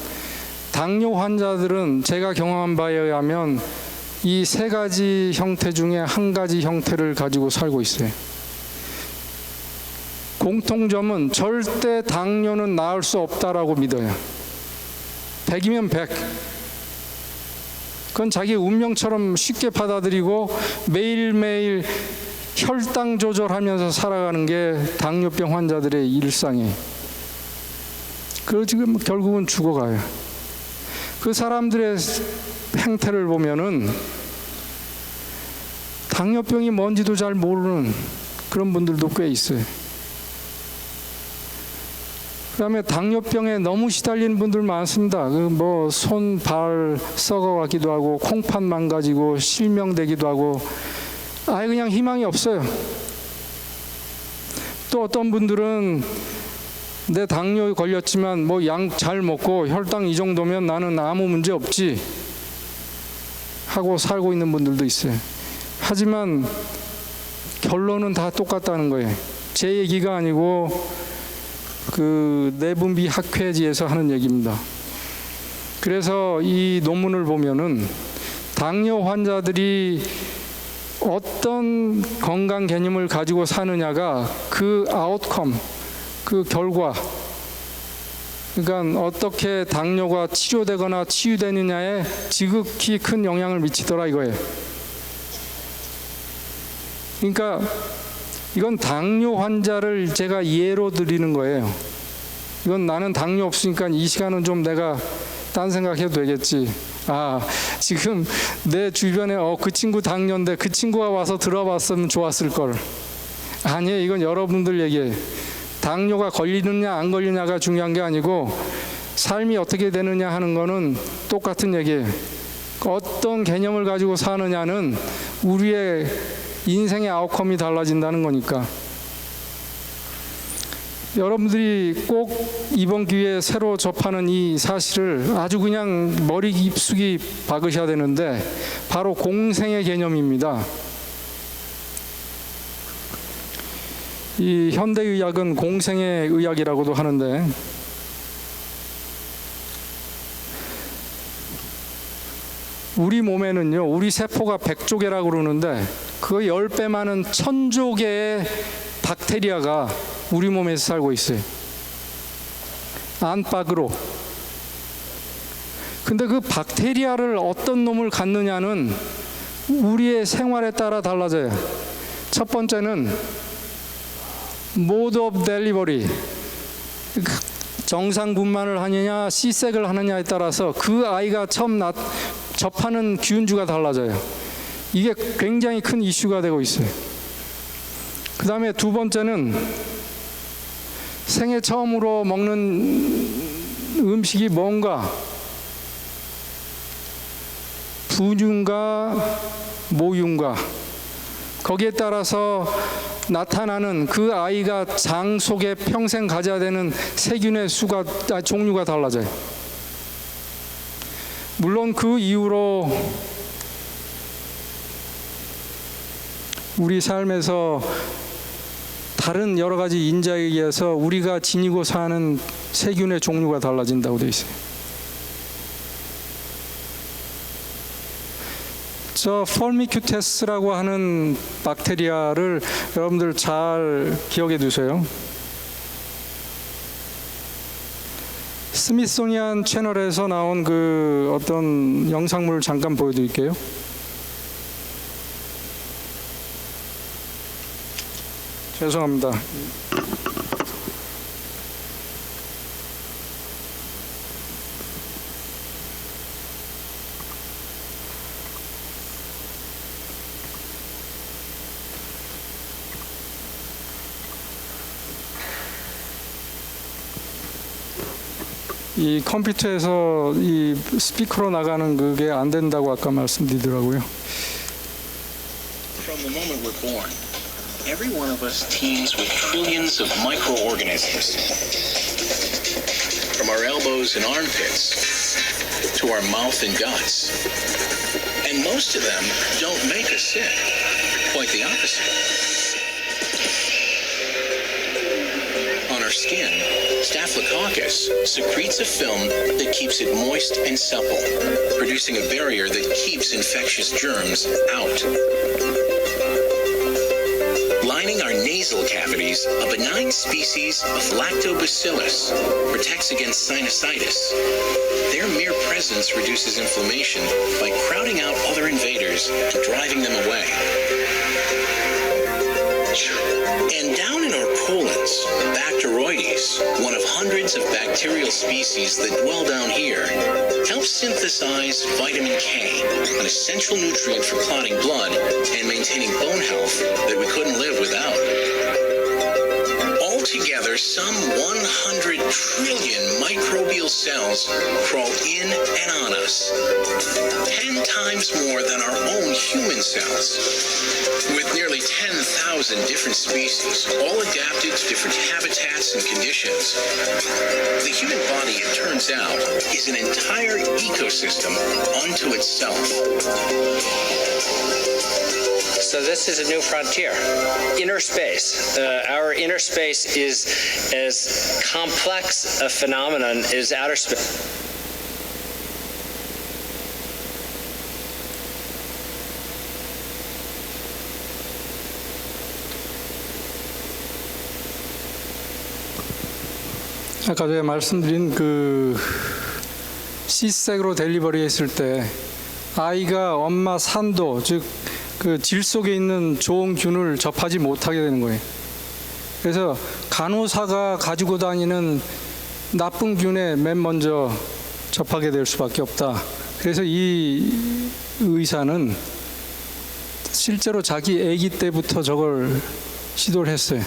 당뇨 환자들은 제가 경험한 바에 의하면 이 세 가지 형태 중에 한 가지 형태를 가지고 살고 있어요. 공통점은 절대 당뇨는 나을 수 없다라고 믿어요. 100이면 100. 그건 자기 운명처럼 쉽게 받아들이고 매일매일 혈당 조절하면서 살아가는 게 당뇨병 환자들의 일상이에요. 그리고 지금 결국은 죽어가요. 그 사람들의 행태를 보면은 당뇨병이 뭔지도 잘 모르는 그런 분들도 꽤 있어요. 그다음에 당뇨병에 너무 시달리는 분들 많습니다. 뭐 손, 발 썩어가기도 하고 콩팥 망가지고 실명되기도 하고 아예 그냥 희망이 없어요. 또 어떤 분들은 내 당뇨에 걸렸지만 뭐 약 잘 먹고 혈당 이 정도면 나는 아무 문제 없지 하고 살고 있는 분들도 있어요. 하지만 결론은 다 똑같다는 거예요. 제 얘기가 아니고 그 내분비 학회지에서 하는 얘기입니다. 그래서 이 논문을 보면은 당뇨 환자들이 어떤 건강 개념을 가지고 사느냐가 그 아웃컴, 그 결과에 그러니까 어떻게 당뇨가 치료되거나 치유되느냐에 지극히 큰 영향을 미치더라 이거예요. 그러니까 이건 당뇨 환자를 제가 예로 드리는 거예요. 이건 나는 당뇨 없으니까 이 시간은 좀 내가 딴 생각해도 되겠지. 지금 내 주변에 그 친구 당뇨인데 그 친구가 와서 들어봤으면 좋았을 걸. 아니에요. 이건 여러분들 얘기예요. 당뇨가 걸리느냐 안 걸리느냐가 중요한 게 아니고 삶이 어떻게 되느냐 하는 거는 똑같은 얘기예요. 어떤 개념을 가지고 사느냐는 우리의 인생의 아웃컴이 달라진다는 거니까. 여러분들이 꼭 이번 기회에 새로 접하는 이 사실을 아주 그냥 머리 깊숙이 박으셔야 되는데 바로 공생의 개념입니다. 이 현대의학은 공생의 의학이라고도 하는데 우리 몸에는요, 우리 세포가 100조개라고 그러는데 그 10배 많은 1000조개의 박테리아가 우리 몸에서 살고 있어요. 안팎으로. 근데 그 박테리아를 어떤 놈을 갖느냐는 우리의 생활에 따라 달라져요. 첫 번째는 mode of delivery, 정상 분만을 하느냐 C색을 하느냐에 따라서 그 아이가 처음 접하는 균주가 달라져요. 이게 굉장히 큰 이슈가 되고 있어요. 그 다음에 두 번째는 생애 처음으로 먹는 음식이 뭔가 분유인가 모유인가 거기에 따라서 나타나는 그 아이가 장 속에 평생 가져야 되는 세균의 종류가 달라져요. 물론 그 이후로 우리 삶에서 다른 여러 가지 인자에 의해서 우리가 지니고 사는 세균의 종류가 달라진다고 되어 있어요. 저 폴미큐테스라고 하는 박테리아를 여러분들 잘 기억해 두세요. 스미소니안 채널에서 나온 그 어떤 영상물을 잠깐 보여드릴게요. 죄송합니다. 이 컴퓨터에서 이 스피커로 나가는 그게 안 된다고 아까 말씀드리더라고요. From the moment we're born, every one of us teems with trillions of microorganisms. From our elbows and armpits to our mouth and guts. And most of them don't make us sick. Quite the opposite. On our skin, Staphylococcus secretes a film that keeps it moist and supple, producing a barrier that keeps infectious germs out. Lining our nasal cavities, a benign species of Lactobacillus protects against sinusitis. Their mere presence reduces inflammation by crowding out other invaders and driving them away. And down in our colons, Bacteroides, one of hundreds of bacterial species that dwell down here, helps synthesize vitamin K, an essential nutrient for clotting blood and maintaining bone health that we couldn't live without. Altogether, some 100 trillion microbial cells crawl in and on us, 10 times more than our own human cells. With nearly 10,000 different species, all adapted to different habitats and conditions, the human body, it turns out, is an entire ecosystem unto itself. So this is a new frontier. Inner space. Our inner space is as complex a phenomenon as outer space. 아까 제가 말씀드린 그 C색으로 델리버리 했을 때 아이가 엄마 산도, 즉 그 질 속에 있는 좋은 균을 접하지 못하게 되는 거예요. 그래서 간호사가 가지고 다니는 나쁜 균에 맨 먼저 접하게 될 수밖에 없다. 그래서 이 의사는 실제로 자기 아기 때부터 저걸 시도를 했어요.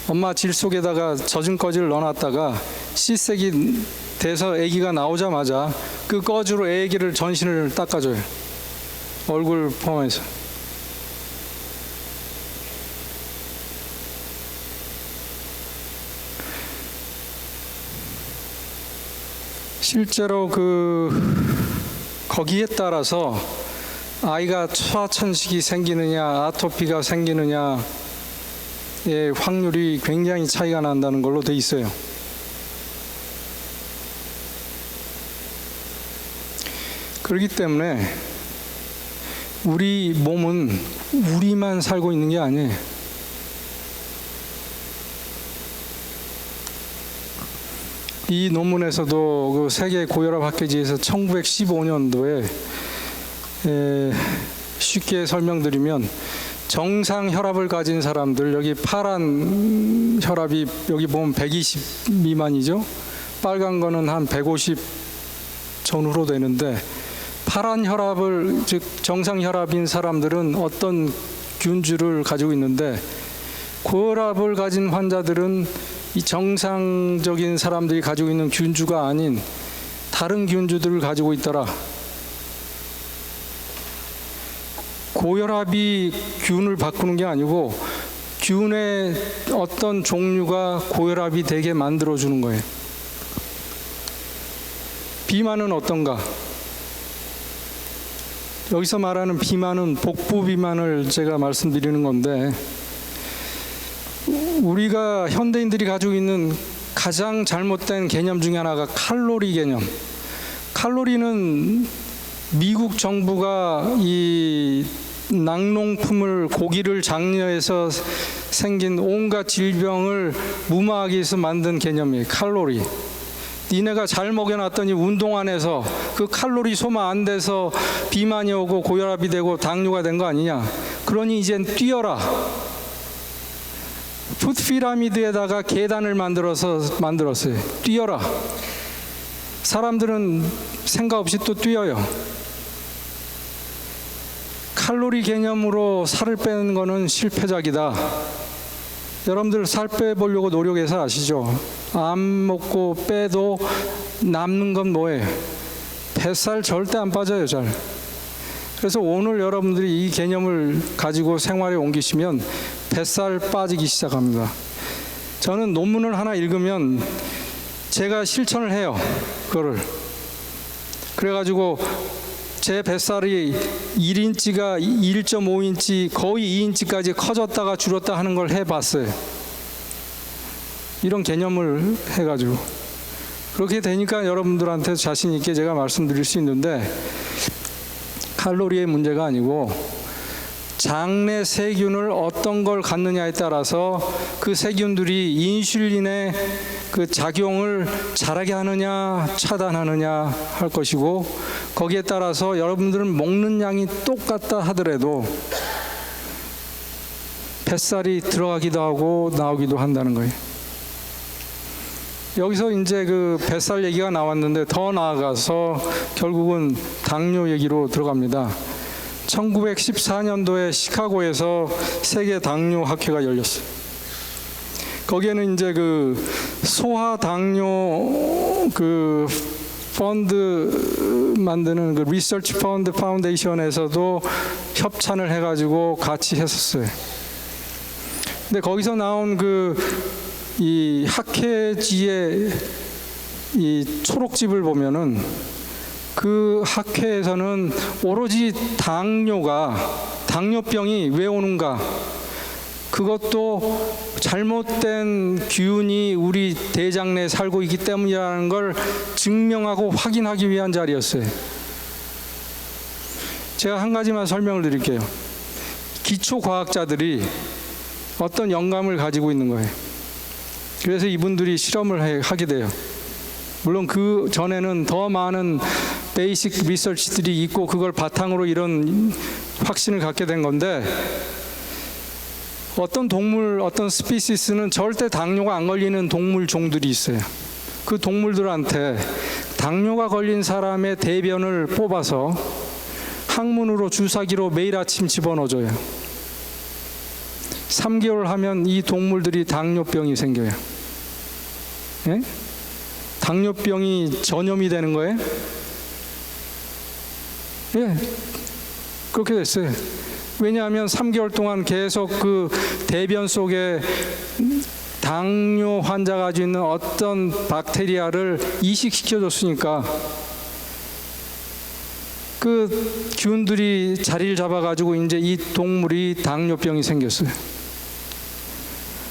엄마 질 속에다가 젖은 꺼지를 넣어놨다가 C색이 돼서 아기가 나오자마자 그 꺼지로 아기를 전신을 닦아줘요. 얼굴 포함해서. 실제로 거기에 따라서 아이가 소아천식이 생기느냐 아토피가 생기느냐의 확률이 굉장히 차이가 난다는 걸로 돼 있어요. 그렇기 때문에 우리 몸은 우리만 살고 있는 게 아니에요. 이 논문에서도 그 세계 고혈압 학회지에서 1915년도에 쉽게 설명드리면 정상 혈압을 가진 사람들, 여기 파란 혈압이 여기 보면 120 미만이죠. 빨간 거는 한 150 전후로 되는데 파란 혈압을, 즉 정상 혈압인 사람들은 어떤 균주를 가지고 있는데 고혈압을 가진 환자들은 이 정상적인 사람들이 가지고 있는 균주가 아닌 다른 균주들을 가지고 있더라. 고혈압이 균을 바꾸는 게 아니고 균의 어떤 종류가 고혈압이 되게 만들어주는 거예요. 비만은 어떤가? 여기서 말하는 비만은 복부 비만을 제가 말씀드리는 건데, 우리가 현대인들이 가지고 있는 가장 잘못된 개념 중에 하나가 칼로리 개념. 칼로리는 미국 정부가 이 낙농품을, 고기를 장려해서 생긴 온갖 질병을 무마하기 위해서 만든 개념이에요. 칼로리. 니네가 잘 먹여놨더니 운동 안 해서 그 칼로리 소화 안 돼서 비만이 오고 고혈압이 되고 당뇨가 된 거 아니냐. 그러니 이젠 뛰어라. 푸드 피라미드에다가 계단을 만들었어요. 뛰어라. 사람들은 생각 없이 또 뛰어요. 칼로리 개념으로 살을 빼는 거는 실패작이다. 여러분들 살 빼보려고 노력해서 아시죠? 안 먹고 빼도 남는 건 뭐예요? 뱃살 절대 안 빠져요, 잘. 그래서 오늘 여러분들이 이 개념을 가지고 생활에 옮기시면 뱃살 빠지기 시작합니다. 저는 논문을 하나 읽으면 제가 실천을 해요, 그거를. 그래가지고 제 뱃살이 1인치가 1.5인치 거의 2인치까지 커졌다가 줄었다 하는 걸 해봤어요. 이런 개념을 해가지고. 그렇게 되니까 여러분들한테 자신 있게 제가 말씀드릴 수 있는데, 칼로리의 문제가 아니고 장내 세균을 어떤 걸 갖느냐에 따라서 그 세균들이 인슐린의 그 작용을 잘하게 하느냐 차단하느냐 할 것이고, 거기에 따라서 여러분들은 먹는 양이 똑같다 하더라도 뱃살이 들어가기도 하고 나오기도 한다는 거예요. 여기서 이제 그 뱃살 얘기가 나왔는데 더 나아가서 결국은 당뇨 얘기로 들어갑니다. 1914년도에 시카고에서 세계 당뇨 학회가 열렸어요. 거기에는 이제 그 소아 당뇨 그 펀드 만드는 그 리서치 펀드 파운데이션에서도 협찬을 해가지고 같이 했었어요. 근데 거기서 나온 이 학회지의 이 초록집을 보면은 그 학회에서는 오로지 당뇨병이 왜 오는가, 그것도 잘못된 균이 우리 대장 내에 살고 있기 때문이라는 걸 증명하고 확인하기 위한 자리였어요. 제가 한 가지만 설명을 드릴게요. 기초과학자들이 어떤 영감을 가지고 있는 거예요. 그래서 이분들이 실험을 하게 돼요. 물론 그 전에는 더 많은 베이직 리서치들이 있고 그걸 바탕으로 이런 확신을 갖게 된 건데, 어떤 동물, 어떤 스피시스는 절대 당뇨가 안 걸리는 동물 종들이 있어요. 그 동물들한테 당뇨가 걸린 사람의 대변을 뽑아서 항문으로 주사기로 매일 아침 집어넣어줘요. 3개월 하면 이 동물들이 당뇨병이 생겨요. 예? 당뇨병이 전염이 되는 거예요? 예, 그렇게 됐어요. 왜냐하면 3개월 동안 계속 그 대변 속에 당뇨 환자가 가지고 있는 어떤 박테리아를 이식시켜줬으니까 그 균들이 자리를 잡아가지고 이제 이 동물이 당뇨병이 생겼어요.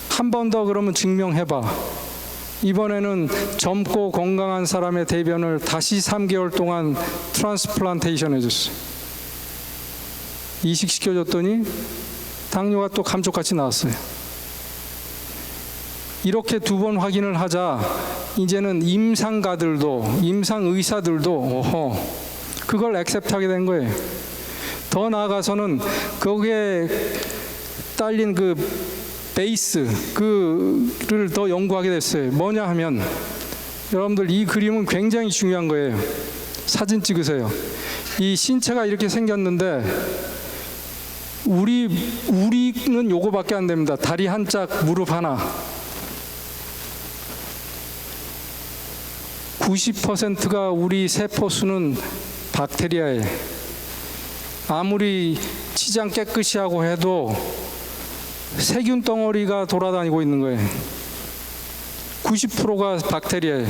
한 번 더 그러면 증명해봐. 이번에는 젊고 건강한 사람의 대변을 다시 3개월 동안 트랜스플란테이션 해줬어요. 이식시켜줬더니 당뇨가 또 감쪽같이 나왔어요. 이렇게 2번 확인을 하자 이제는 임상가들도, 임상의사들도 그걸 액셉트하게 된 거예요. 더 나아가서는 거기에 딸린 그 베이스, 그를 더 연구하게 됐어요. 뭐냐 하면, 여러분들 이 그림은 굉장히 중요한 거예요. 사진 찍으세요. 이 신체가 이렇게 생겼는데 우리는 요거밖에 안 됩니다. 다리 한 짝, 무릎 하나. 90%가 우리 세포수는 박테리아예요. 아무리 치장 깨끗이 하고 해도 세균 덩어리가 돌아다니고 있는 거예요. 90%가 박테리아예요.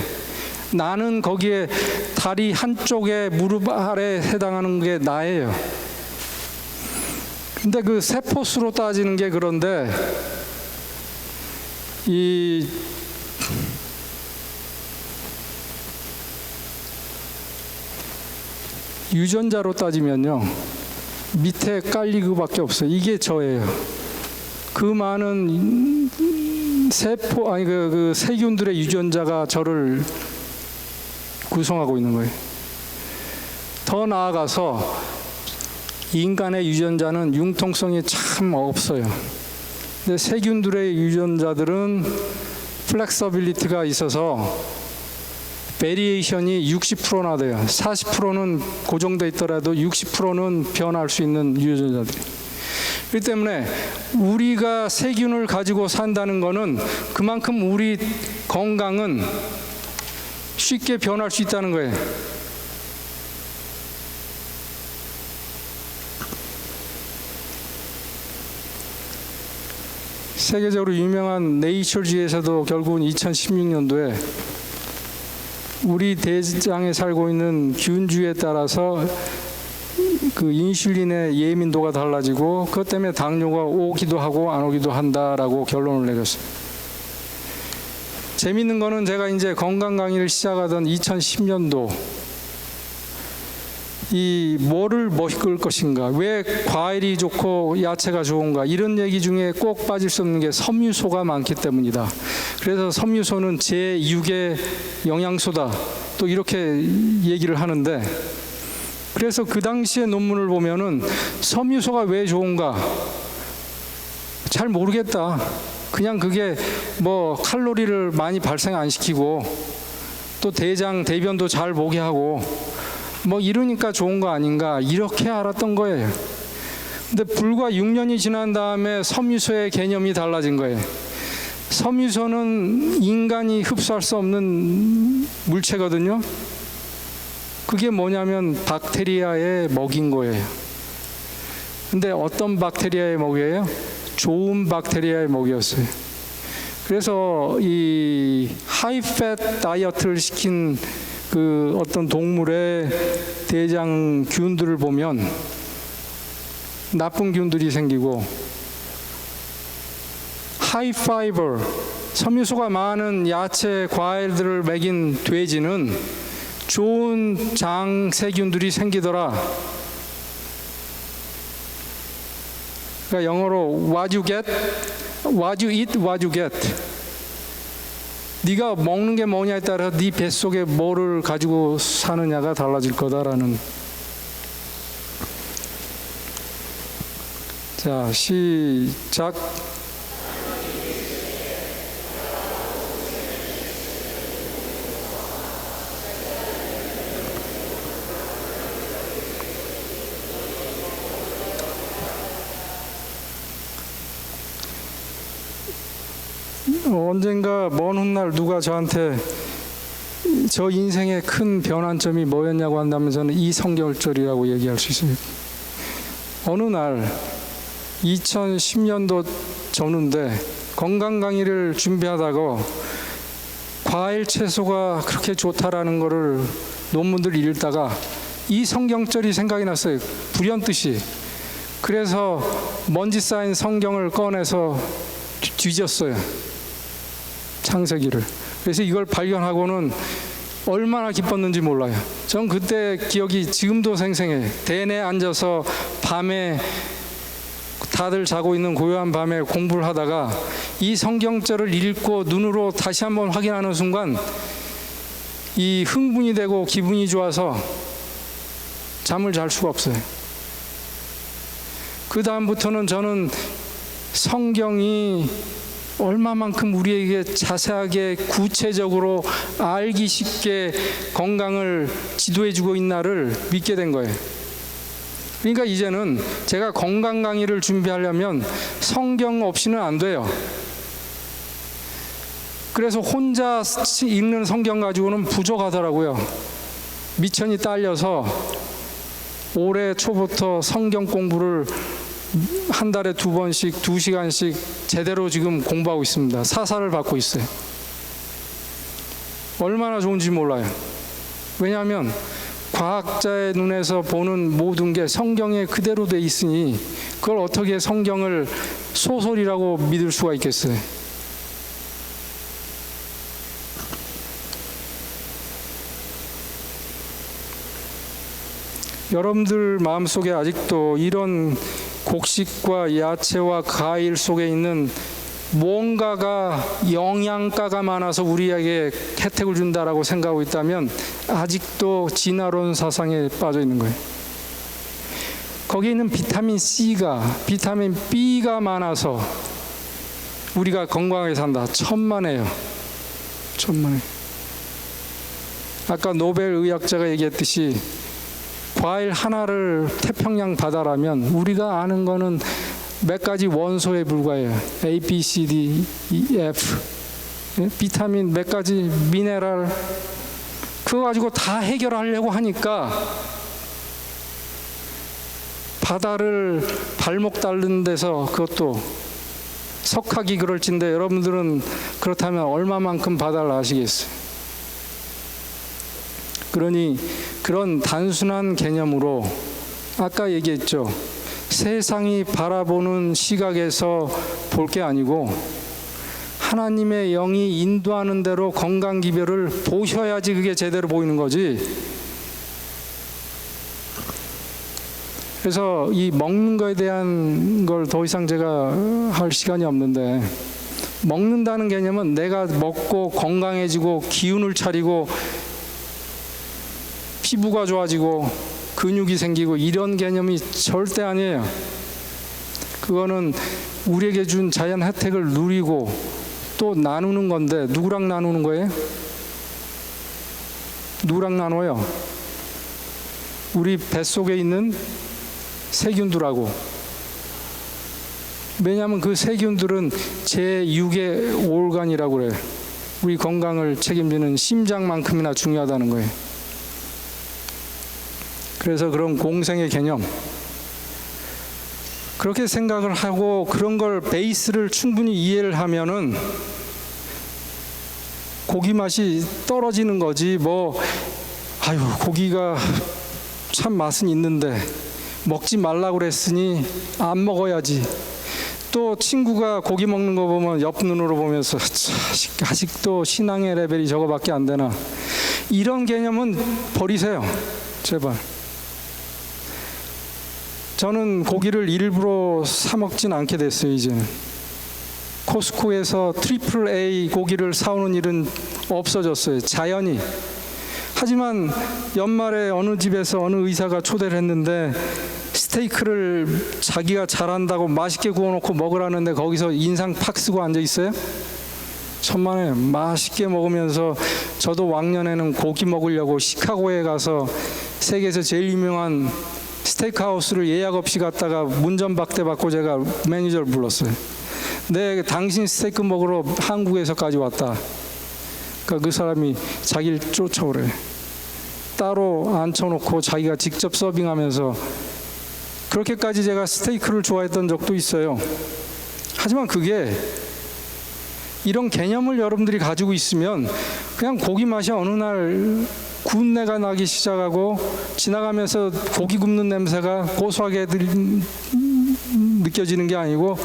나는 거기에 다리 한쪽에 무릎 아래에 해당하는 게 나예요. 근데 그 세포수로 따지는 게 그런데 이 유전자로 따지면요, 밑에 깔리그밖에 없어요. 이게 저예요. 그 많은 세포, 아니 그 세균들의 유전자가 저를 구성하고 있는 거예요. 더 나아가서 인간의 유전자는 융통성이 참 없어요. 근데 세균들의 유전자들은 플렉서빌리티가 있어서 베리에이션이 60%나 돼요. 40%는 고정돼 있더라도 60%는 변할 수 있는 유전자들이. 그렇기 때문에 우리가 세균을 가지고 산다는 거는 그만큼 우리 건강은 쉽게 변할 수 있다는 거예요. 세계적으로 유명한 네이처지에서도 결국은 2016년도에 우리 대장에 살고 있는 균주에 따라서 그 인슐린의 예민도가 달라지고 그것 때문에 당뇨가 오기도 하고 안 오기도 한다라고 결론을 내렸어요. 재밌는 거는 제가 이제 건강 강의를 시작하던 2010년도 이 뭐를 먹을 것인가, 왜 과일이 좋고 야채가 좋은가, 이런 얘기 중에 꼭 빠질 수 없는 게 섬유소가 많기 때문이다. 그래서 섬유소는 제6의 영양소다, 또 이렇게 얘기를 하는데, 그래서 그 당시의 논문을 보면은 섬유소가 왜 좋은가 잘 모르겠다. 그냥 그게 뭐 칼로리를 많이 발생 안 시키고 또 대변도 잘 보게 하고 뭐 이러니까 좋은 거 아닌가, 이렇게 알았던 거예요. 근데 불과 6년이 지난 다음에 섬유소의 개념이 달라진 거예요. 섬유소는 인간이 흡수할 수 없는 물체거든요. 그게 뭐냐면 박테리아의 먹인 거예요. 근데 어떤 박테리아의 먹이에요? 좋은 박테리아의 먹이였어요. 그래서 이 하이팻 다이어트를 시킨 그 어떤 동물의 대장균들을 보면 나쁜 균들이 생기고, 하이파이버, 섬유소가 많은 야채, 과일들을 먹인 돼지는 좋은 장 세균들이 생기더라. 그러니까 영어로 what you get, what you eat, what you get. 네가 먹는 게 뭐냐에 따라 네 뱃속에 뭐를 가지고 사느냐가 달라질 거다라는. 자, 시작. 언젠가 먼 훗날 누가 저한테 저 인생의 큰 변환점이 뭐였냐고 한다면 저는 이 성경절이라고 얘기할 수 있습니다. 어느 날 2010년도 전후인데 건강 강의를 준비하다가 과일 채소가 그렇게 좋다라는 거를 논문들 읽다가 이 성경절이 생각이 났어요. 불현듯이. 그래서 먼지 쌓인 성경을 꺼내서 뒤졌어요. 창세기를. 그래서 이걸 발견하고는 얼마나 기뻤는지 몰라요. 전 그때 기억이 지금도 생생해. 대내에 앉아서 밤에 다들 자고 있는 고요한 밤에 공부를 하다가 이 성경절을 읽고 눈으로 다시 한번 확인하는 순간 이 흥분이 되고 기분이 좋아서 잠을 잘 수가 없어요. 그 다음부터는 저는 성경이 얼마만큼 우리에게 자세하게 구체적으로 알기 쉽게 건강을 지도해주고 있나를 믿게 된 거예요. 그러니까 이제는 제가 건강 강의를 준비하려면 성경 없이는 안 돼요. 그래서 혼자 읽는 성경 가지고는 부족하더라고요. 미천이 딸려서 올해 초부터 성경 공부를 한 달에 2번씩 2시간씩 제대로 지금 공부하고 있습니다. 사사를 받고 있어요. 얼마나 좋은지 몰라요. 왜냐하면 과학자의 눈에서 보는 모든 게 성경에 그대로 돼 있으니 그걸 어떻게 성경을 소설이라고 믿을 수가 있겠어요. 여러분들 마음속에 아직도 이런 곡식과 야채와 과일 속에 있는 뭔가가 영양가가 많아서 우리에게 혜택을 준다라고 생각하고 있다면 아직도 진화론 사상에 빠져 있는 거예요. 거기에 있는 비타민 C가, 비타민 B가 많아서 우리가 건강하게 산다. 천만에요. 천만에. 아까 노벨 의학자가 얘기했듯이 과일 하나를 태평양 바다라면 우리가 아는 거는 몇 가지 원소에 불과해요. A, B, C, D, E, F. 비타민 몇 가지 미네랄. 그거 가지고 다 해결하려고 하니까 바다를 발목 닳는 데서 그것도 석학이 그럴진데 여러분들은 그렇다면 얼마만큼 바다를 아시겠어요? 그러니 그런 단순한 개념으로 아까 얘기했죠. 세상이 바라보는 시각에서 볼 게 아니고 하나님의 영이 인도하는 대로 건강 기별을 보셔야지 그게 제대로 보이는 거지. 그래서 이 먹는 거에 대한 걸 더 이상 제가 할 시간이 없는데, 먹는다는 개념은 내가 먹고 건강해지고 기운을 차리고 피부가 좋아지고 근육이 생기고 이런 개념이 절대 아니에요. 그거는 우리에게 준 자연 혜택을 누리고 또 나누는 건데, 누구랑 나누는 거예요? 누구랑 나눠요? 우리 뱃속에 있는 세균들하고. 왜냐하면 그 세균들은 제6의 올간이라고 그래요. 우리 건강을 책임지는 심장만큼이나 중요하다는 거예요. 그래서 그런 공생의 개념, 그렇게 생각을 하고 그런 걸 베이스를 충분히 이해를 하면은 고기 맛이 떨어지는 거지. 아유, 고기가 참 맛은 있는데 먹지 말라고 그랬으니 안 먹어야지. 또 친구가 고기 먹는 거 보면 옆 눈으로 보면서 아직도 신앙의 레벨이 저거밖에 안 되나. 이런 개념은 버리세요, 제발. 저는 고기를 일부러 사 먹진 않게 됐어요, 이제는. 코스코에서 트리플 A 고기를 사오는 일은 없어졌어요. 자연히. 하지만 연말에 어느 집에서 어느 의사가 초대를 했는데 스테이크를 자기가 잘한다고 맛있게 구워놓고 먹으라는데 거기서 인상 팍 쓰고 앉아 있어요? 천만에 맛있게 먹으면서 저도 왕년에는 고기 먹으려고 시카고에 가서 세계에서 제일 유명한 스테이크 하우스를 예약 없이 갔다가 문전박대 받고 제가 매니저를 불렀어요. 네, 당신 스테이크 먹으러 한국에서까지 왔다. 그러니까 그 사람이 자기를 쫓아오래. 따로 앉혀놓고 자기가 직접 서빙하면서, 그렇게까지 제가 스테이크를 좋아했던 적도 있어요. 하지만 그게 이런 개념을 여러분들이 가지고 있으면 그냥 고기 맛이 어느 날 군내가 나기 시작하고 지나가면서 고기 굽는 냄새가 고소하게 느껴지는 게 아니고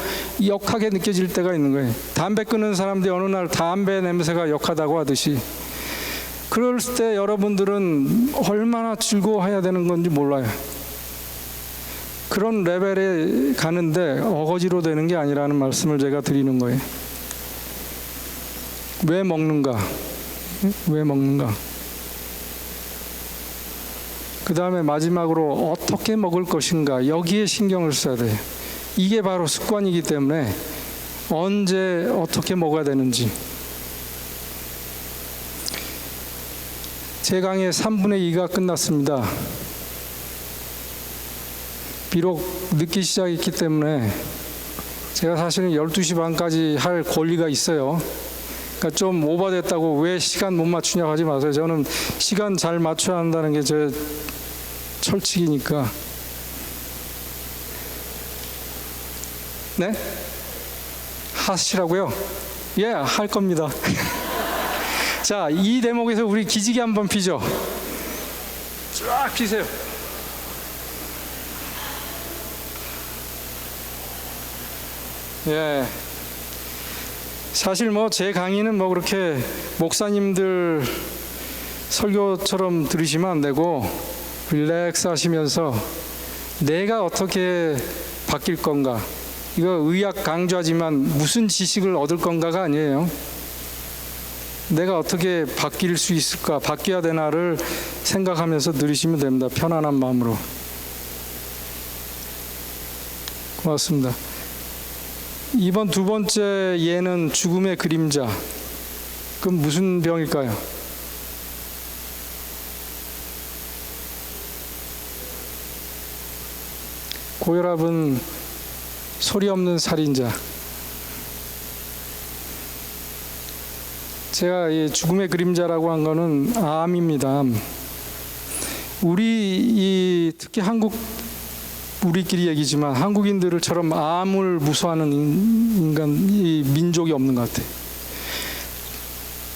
역하게 느껴질 때가 있는 거예요. 담배 끊는 사람들이 어느 날 담배 냄새가 역하다고 하듯이, 그럴 때 여러분들은 얼마나 즐거워해야 되는 건지 몰라요. 그런 레벨에 가는데 어거지로 되는 게 아니라는 말씀을 제가 드리는 거예요. 왜 먹는가? 왜 먹는가? 그 다음에 마지막으로 어떻게 먹을 것인가? 여기에 신경을 써야 돼요. 이게 바로 습관이기 때문에 언제 어떻게 먹어야 되는지. 제 강의 3분의 2가 끝났습니다. 비록 늦게 시작했기 때문에 제가 사실은 12시 반까지 할 권리가 있어요. 그러니까 좀 오버됐다고 왜 시간 못 맞추냐고 하지 마세요. 저는 시간 잘 맞춰야 한다는 게 제 철칙이니까. 네? 하시라고요? 예, 할 겁니다. 자, 이 대목에서 우리 기지개 한번 피죠. 쫙 피세요. 예. 사실 뭐 제 강의는 뭐 그렇게 목사님들 설교처럼 들으시면 안 되고 릴렉스 하시면서 내가 어떻게 바뀔 건가, 이거 의학 강조하지만 무슨 지식을 얻을 건가가 아니에요. 내가 어떻게 바뀔 수 있을까, 바뀌어야 되나를 생각하면서 들으시면 됩니다. 편안한 마음으로. 고맙습니다. 이번 두 번째 예는 죽음의 그림자. 그럼 무슨 병일까요? 고혈압은 소리 없는 살인자. 제가 이 죽음의 그림자라고 한 거는 암입니다. 암. 특히 우리끼리 얘기지만 한국인들처럼 암을 무서워하는 이 민족이 없는 것 같아요.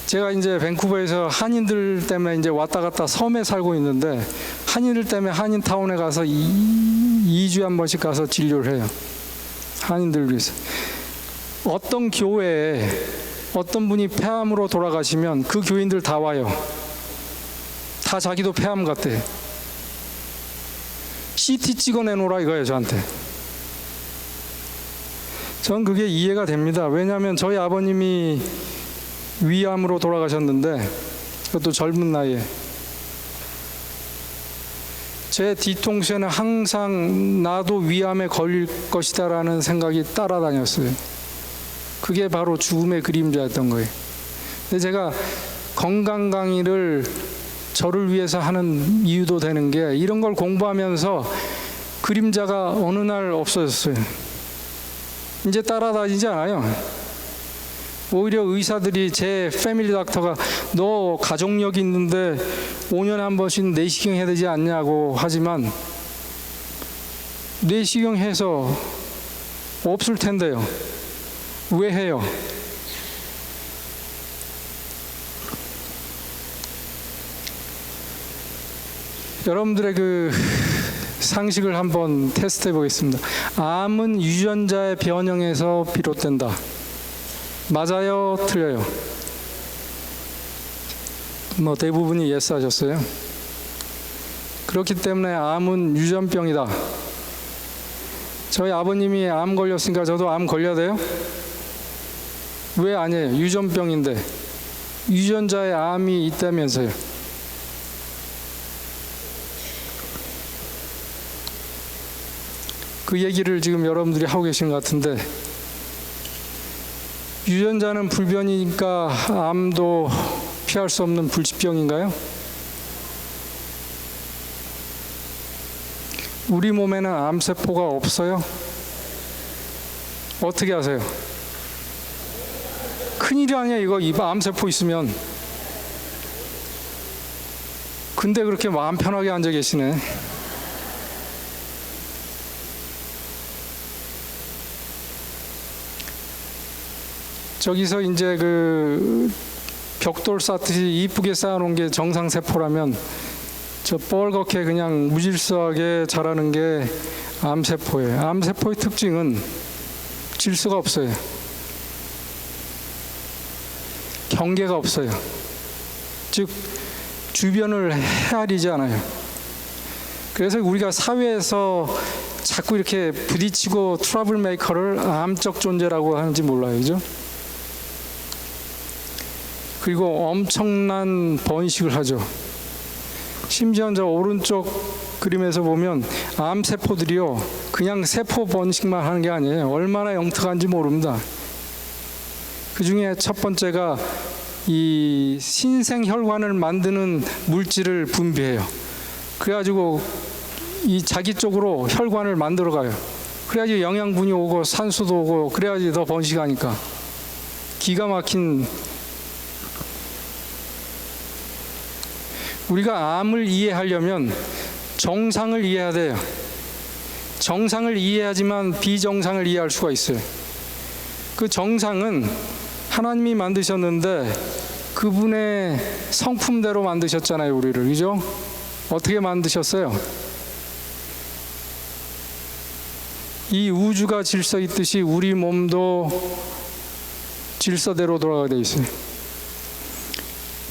제가 이제 밴쿠버에서 한인들 때문에 이제 왔다 갔다 섬에 살고 있는데, 한인들 때문에 한인타운에 가서 2주에 한 번씩 가서 진료를 해요. 한인들 위해서. 어떤 교회에 어떤 분이 폐암으로 돌아가시면 그 교인들 다 와요. 다 자기도 폐암 같대. CT 찍어내놓으라 이거예요, 저한테. 전 그게 이해가 됩니다. 왜냐하면 저희 아버님이 위암으로 돌아가셨는데, 그것도 젊은 나이에. 제 뒤통수에는 항상 나도 위암에 걸릴 것이다라는 생각이 따라다녔어요. 그게 바로 죽음의 그림자였던 거예요. 근데 제가 건강 강의를 저를 위해서 하는 이유도 되는 게, 이런 걸 공부하면서 그림자가 어느 날 없어졌어요. 이제 따라다니지 않아요. 오히려 의사들이, 제 패밀리 닥터가 너 가족력이 있는데 5년에 한 번씩 내시경 해야 되지 않냐고 하지만, 내시경 해서 없을 텐데요. 왜 해요? 여러분들의 그 상식을 한번 테스트해 보겠습니다. 암은 유전자의 변형에서 비롯된다. 맞아요? 틀려요? 뭐 대부분이 예스 하셨어요. 그렇기 때문에 암은 유전병이다. 저희 아버님이 암 걸렸으니까 저도 암 걸려야 돼요? 왜 아니에요? 유전병인데. 유전자에 암이 있다면서요. 그 얘기를 지금 여러분들이 하고 계신 것 같은데, 유전자는 불변이니까 암도 피할 수 없는 불치병인가요? 우리 몸에는 암세포가 없어요? 어떻게 아세요? 큰일이 아니야 이거. 입 암세포 있으면. 근데 그렇게 마음 편하게 앉아 계시네. 저기서 이제 그 벽돌 쌓듯이 이쁘게 쌓아놓은 게 정상세포라면 저 뻘겋게 그냥 무질서하게 자라는 게 암세포예요. 암세포의 특징은 질서가 없어요. 경계가 없어요. 즉 주변을 헤아리지 않아요. 그래서 우리가 사회에서 자꾸 이렇게 부딪히고 트러블 메이커를 암적 존재라고 하는지 몰라요. 그죠? 그리고 엄청난 번식을 하죠. 심지어 저 오른쪽 그림에서 보면 암세포들이요, 그냥 세포 번식만 하는 게 아니에요. 얼마나 영특한지 모릅니다. 그 중에 첫 번째가 이 신생혈관을 만드는 물질을 분비해요. 그래가지고 이 자기 쪽으로 혈관을 만들어 가요. 그래야지 영양분이 오고 산소도 오고 그래야지 더 번식하니까. 기가 막힌. 우리가 암을 이해하려면 정상을 이해해야 돼요. 정상을 이해하지만 비정상을 이해할 수가 있어요. 그 정상은 하나님이 만드셨는데 그분의 성품대로 만드셨잖아요, 우리를. 그죠? 어떻게 만드셨어요? 이 우주가 질서 있듯이 우리 몸도 질서대로 돌아가게 돼 있어요.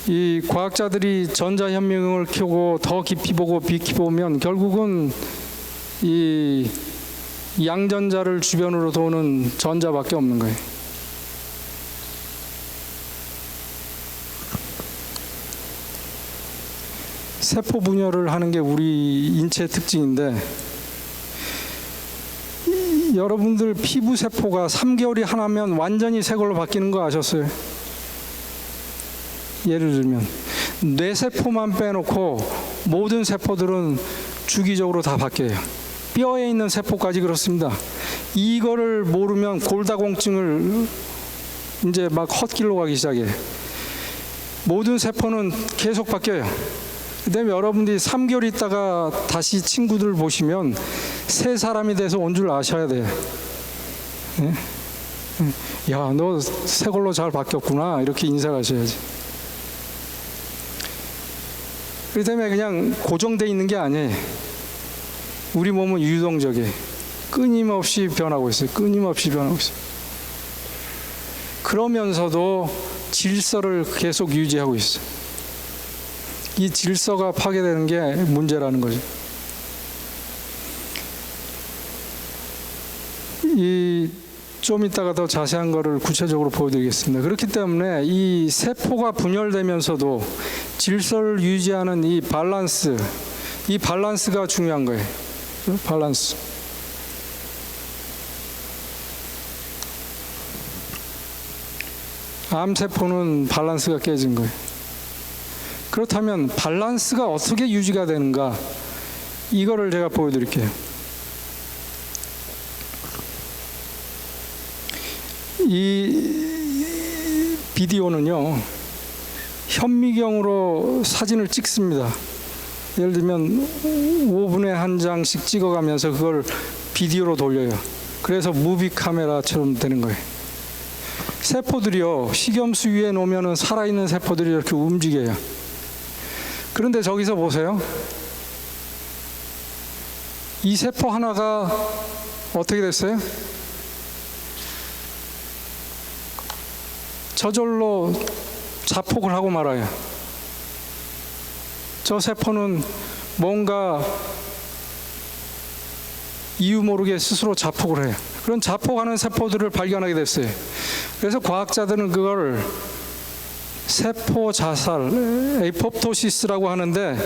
이 과학자들이 전자현미경을 켜고 더 깊이 보고 비깊이 보면 결국은 이 양전자를 주변으로 도는 전자밖에 없는 거예요. 세포 분열을 하는 게 우리 인체의 특징인데, 여러분들 피부 세포가 3개월이 하나면 완전히 새 걸로 바뀌는 거 아셨어요? 예를 들면 뇌세포만 빼놓고 모든 세포들은 주기적으로 다 바뀌어요. 뼈에 있는 세포까지 그렇습니다. 이거를 모르면 골다공증을 이제 막 헛길로 가기 시작해요. 모든 세포는 계속 바뀌어요. 그다음에 여러분들이 3개월 있다가 다시 친구들 보시면 새 사람이 돼서 온 줄 아셔야 돼요. 야, 너 새 걸로 잘 바뀌었구나, 이렇게 인사하셔야지. 그 다음에 그냥 고정되어 있는 게 아니에요. 우리 몸은 유동적이에요. 끊임없이 변하고 있어요. 끊임없이 변하고 있어요. 그러면서도 질서를 계속 유지하고 있어요. 이 질서가 파괴되는 게 문제라는 거죠. 좀 이따가 더 자세한 거를 구체적으로 보여드리겠습니다. 그렇기 때문에 이 세포가 분열되면서도 질서를 유지하는 이 밸런스가 중요한 거예요. 밸런스. 암세포는 밸런스가 깨진 거예요. 그렇다면 밸런스가 어떻게 유지가 되는가? 이거를 제가 보여드릴게요. 이 비디오는요, 현미경으로 사진을 찍습니다. 예를 들면 5분에 한 장씩 찍어가면서 그걸 비디오로 돌려요. 그래서 무비 카메라처럼 되는 거예요. 세포들이요, 식염수 위에 놓으면 살아있는 세포들이 이렇게 움직여요. 그런데 저기서 보세요. 이 세포 하나가 어떻게 됐어요? 저절로 자폭을 하고 말아요. 저 세포는 뭔가 이유 모르게 스스로 자폭을 해요. 그런 자폭하는 세포들을 발견하게 됐어요. 그래서 과학자들은 그걸 세포 자살, 에포프토시스라고 하는데,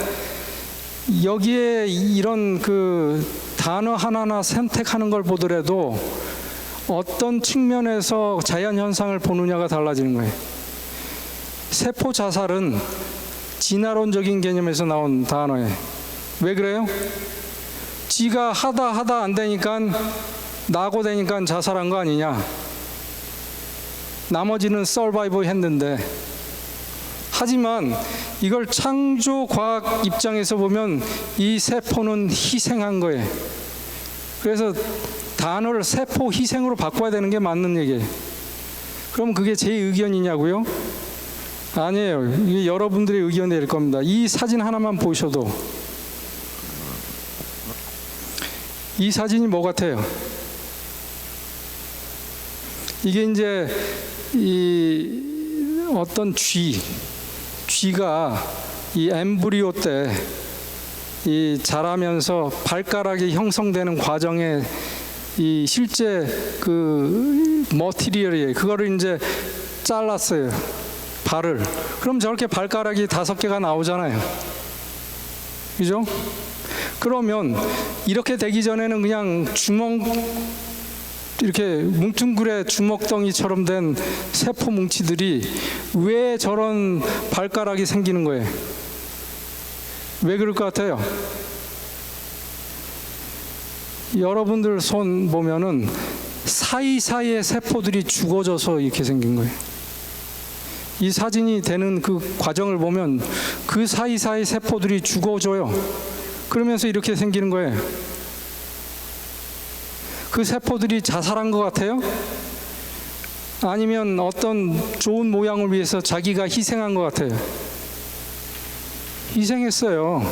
여기에 이런 그 단어 하나하나 선택하는 걸 보더라도 어떤 측면에서 자연 현상을 보느냐가 달라지는 거예요. 세포 자살은 진화론적인 개념에서 나온 단어예요. 왜 그래요? 지가 하다 안 되니까 나고 되니까 자살한 거 아니냐. 나머지는 서바이브 했는데. 하지만 이걸 창조 과학 입장에서 보면 이 세포는 희생한 거예요. 그래서 단어를 세포 희생으로 바꿔야 되는 게 맞는 얘기예요. 그럼 그게 제 의견이냐고요? 아니에요. 이게 여러분들의 의견일 겁니다. 이 사진 하나만 보셔도 이 사진이 뭐 같아요? 이게 이제 이 어떤 쥐가 이 엠브리오 때 이 자라면서 발가락이 형성되는 과정에 이 실제 그 머티리얼이에요. 그거를 이제 잘랐어요. 발을. 그럼 저렇게 발가락이 5개가 나오잖아요. 그죠? 그러면 이렇게 되기 전에는 그냥 이렇게 뭉퉁그레 주먹덩이처럼 된 세포 뭉치들이 왜 저런 발가락이 생기는 거예요? 왜 그럴 것 같아요? 여러분들 손 보면은 사이사이에 세포들이 죽어져서 이렇게 생긴 거예요. 이 사진이 되는 그 과정을 보면 그 사이사이 세포들이 죽어져요. 그러면서 이렇게 생기는 거예요. 그 세포들이 자살한 것 같아요? 아니면 어떤 좋은 모양을 위해서 자기가 희생한 것 같아요? 희생했어요.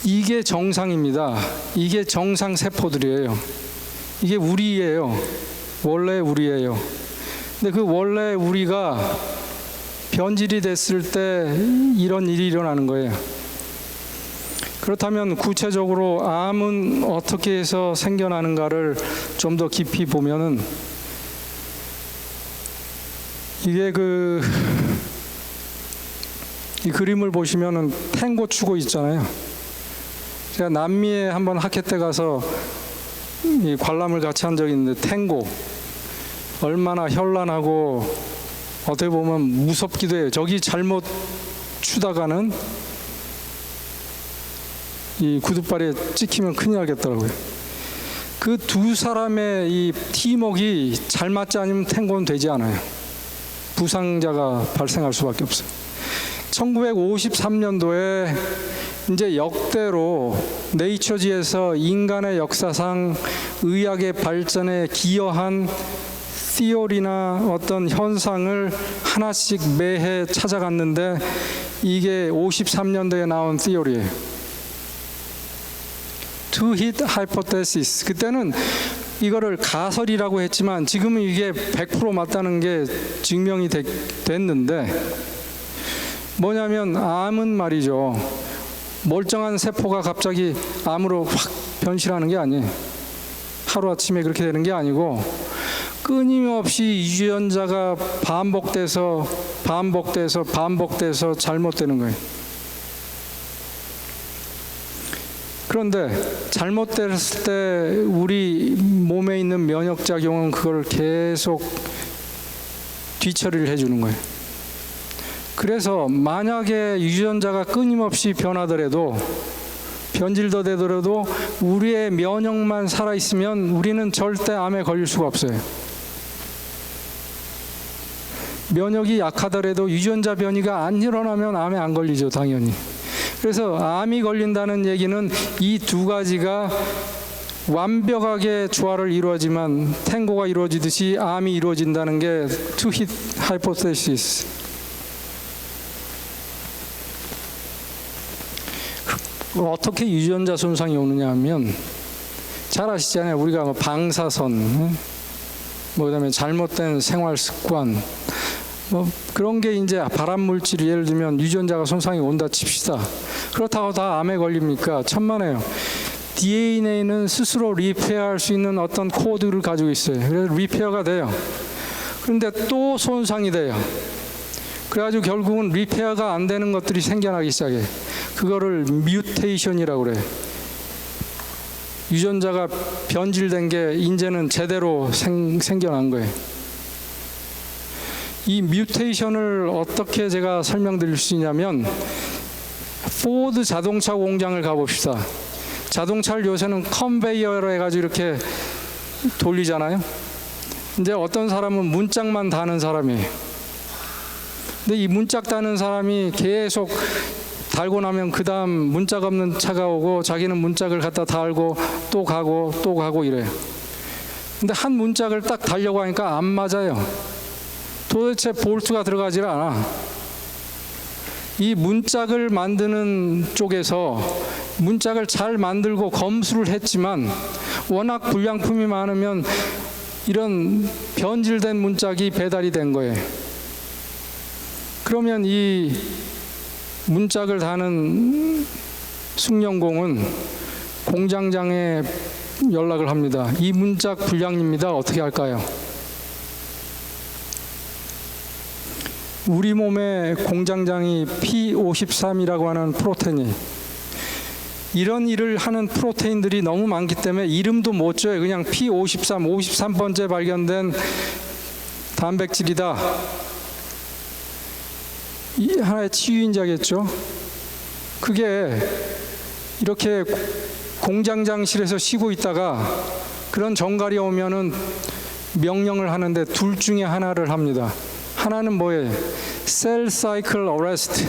이게 정상입니다. 이게 정상 세포들이에요. 이게 우리예요. 원래 우리예요. 근데 그 원래 우리가 변질이 됐을 때 이런 일이 일어나는 거예요. 그렇다면 구체적으로 암은 어떻게 해서 생겨나는가를 좀 더 깊이 보면은 이게 이 그림을 보시면은 탱고 추고 있잖아요. 제가 남미에 한번 학회 때 가서 이 관람을 같이 한 적이 있는데 탱고 얼마나 현란하고 어떻게 보면 무섭기도 해요. 저기 잘못 추다가는 이 구두발에 찍히면 큰일 나겠더라고요. 그 두 사람의 이 팀워크가 잘 맞지 않으면 탱고는 되지 않아요. 부상자가 발생할 수밖에 없어요. 1953년도에 이제 역대로 네이처지에서 인간의 역사상 의학의 발전에 기여한 티오리나 어떤 현상을 하나씩 매해 찾아갔는데 이게 53년도에 나온 티오리예요. Two-hit hypothesis. 그때는 이거를 가설이라고 했지만 지금은 이게 100% 맞다는 게 증명이 됐는데 뭐냐면 암은 말이죠. 멀쩡한 세포가 갑자기 암으로 확 변실하는 게 아니에요. 하루아침에 그렇게 되는 게 아니고 끊임없이 유전자가 반복돼서 잘못되는 거예요. 그런데 잘못됐을 때 우리 몸에 있는 면역작용은 그걸 계속 뒤처리를 해주는 거예요. 그래서 만약에 유전자가 끊임없이 변하더라도 변질도 되더라도 우리의 면역만 살아있으면 우리는 절대 암에 걸릴 수가 없어요. 면역이 약하더라도 유전자 변이가 안 일어나면 암에 안 걸리죠, 당연히. 그래서 암이 걸린다는 얘기는 이 두 가지가 완벽하게 조화를 이루어지만 탱고가 이루어지듯이 암이 이루어진다는 게 two-hit hypothesis. 어떻게 유전자 손상이 오느냐 하면 잘 아시잖아요. 우리가 뭐 방사선, 뭐 그다음에 잘못된 생활 습관, 그런 게 이제 발암 물질이 예를 들면 유전자가 손상이 온다 칩시다. 그렇다고 다 암에 걸립니까? 천만에요. DNA는 스스로 리페어할 수 있는 어떤 코드를 가지고 있어요. 그래서 리페어가 돼요. 그런데 또 손상이 돼요. 그래가지고 결국은 리페어가 안 되는 것들이 생겨나기 시작해. 그거를 뮤테이션이라고 그래요. 유전자가 변질된 게 이제는 제대로 생겨난 거예요. 이 뮤테이션을 어떻게 제가 설명드릴 수 있냐면, 포드 자동차 공장을 가봅시다. 자동차를 요새는 컨베이어로 해가지고 이렇게 돌리잖아요. 이제 어떤 사람은 문짝만 다는 사람이에요. 근데 이 문짝 다는 사람이 계속 달고 나면 그 다음 문짝 없는 차가 오고 자기는 문짝을 갖다 달고 또 가고 이래요. 근데 한 문짝을 딱 달려고 하니까 안 맞아요. 도대체 볼트가 들어가질 않아. 이 문짝을 만드는 쪽에서 문짝을 잘 만들고 검수를 했지만 워낙 불량품이 많으면 이런 변질된 문짝이 배달이 된 거예요. 그러면 이 문짝을 다는 숙련공은 공장장에 연락을 합니다. 이 문짝 불량입니다. 어떻게 할까요? 우리 몸의 공장장이 P53이라고 하는 프로테인이, 이런 일을 하는 프로테인들이 너무 많기 때문에 이름도 못 줘요. 그냥 P53, 53번째 발견된 단백질이다. 이 하나의 치유인자겠죠. 그게 이렇게 공장장실에서 쉬고 있다가 그런 정갈이 오면은 명령을 하는데 둘 중에 하나를 합니다. 하나는 뭐예요? 셀 사이클 어레스트.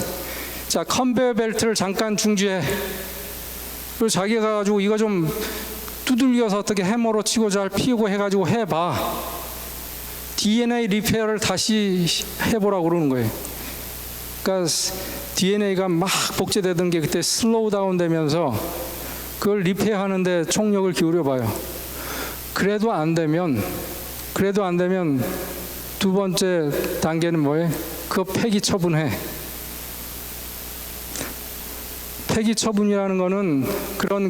자, 컨베이어 벨트를 잠깐 중지해. 그리고 자기가 가지고 이거 좀 두들겨서 어떻게 해머로 치고 잘 피우고 해가지고 해봐. DNA 리페어를 다시 해보라고 그러는 거예요. 그러니까 DNA가 막 복제되던 게 그때 슬로우 다운 되면서 그걸 리페어하는데 총력을 기울여 봐요. 그래도 안 되면 두 번째 단계는 뭐예요? 그거 폐기 처분해. 폐기 처분이라는 거는 그런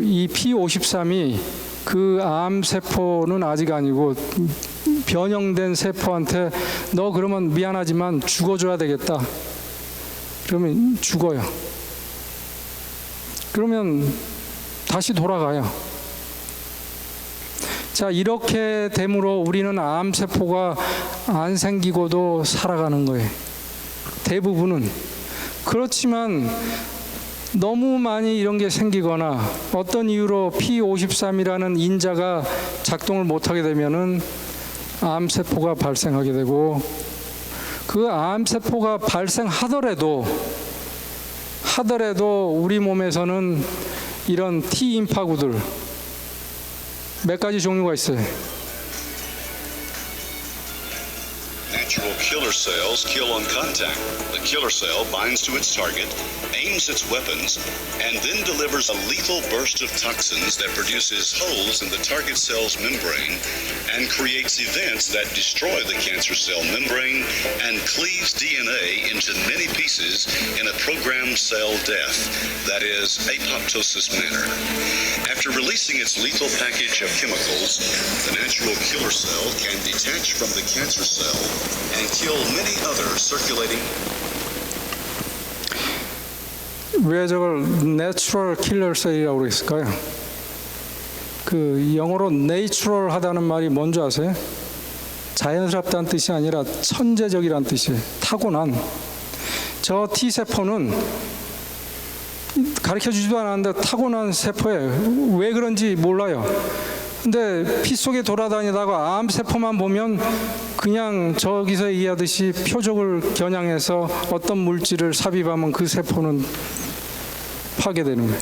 이 P53이 그 암 세포는 아직 아니고 변형된 세포한테 너 그러면 미안하지만 죽어줘야 되겠다. 그러면 죽어요. 그러면 다시 돌아가요. 자, 이렇게 됨으로 우리는 암 세포가 안 생기고도 살아가는 거예요. 대부분은. 그렇지만 너무 많이 이런 게 생기거나 어떤 이유로 P53이라는 인자가 작동을 못하게 되면은 암 세포가 발생하게 되고, 그 암 세포가 발생하더라도 우리 몸에서는 이런 T 임파구들 몇 가지 종류가 있어요. Natural killer cells kill on contact. The killer cell binds to its target, aims its weapons, and then delivers a lethal burst of toxins that produces holes in the target cell's membrane and creates events that destroy the cancer cell membrane and cleaves DNA into many pieces in a programmed cell death, that is, apoptosis manner. After releasing its lethal package of chemicals, the natural killer cell can detach from the cancer cell and kill many other circulating. 왜 저걸 내추럴 킬러 셀이라고 그랬을까요? 그 영어로 내추럴 하다는 말이 뭔지 아세요? 자연스럽다는 뜻이 아니라 천재적이라는 뜻이에요. 타고난. 저 T세포는 가르쳐주지도 않았는데 타고난 세포예요. 왜 그런지 몰라요. 근데 피 속에 돌아다니다가 암세포만 보면 그냥 저기서 얘기하듯이 표적을 겨냥해서 어떤 물질을 삽입하면 그 세포는 파괴되는 거예요.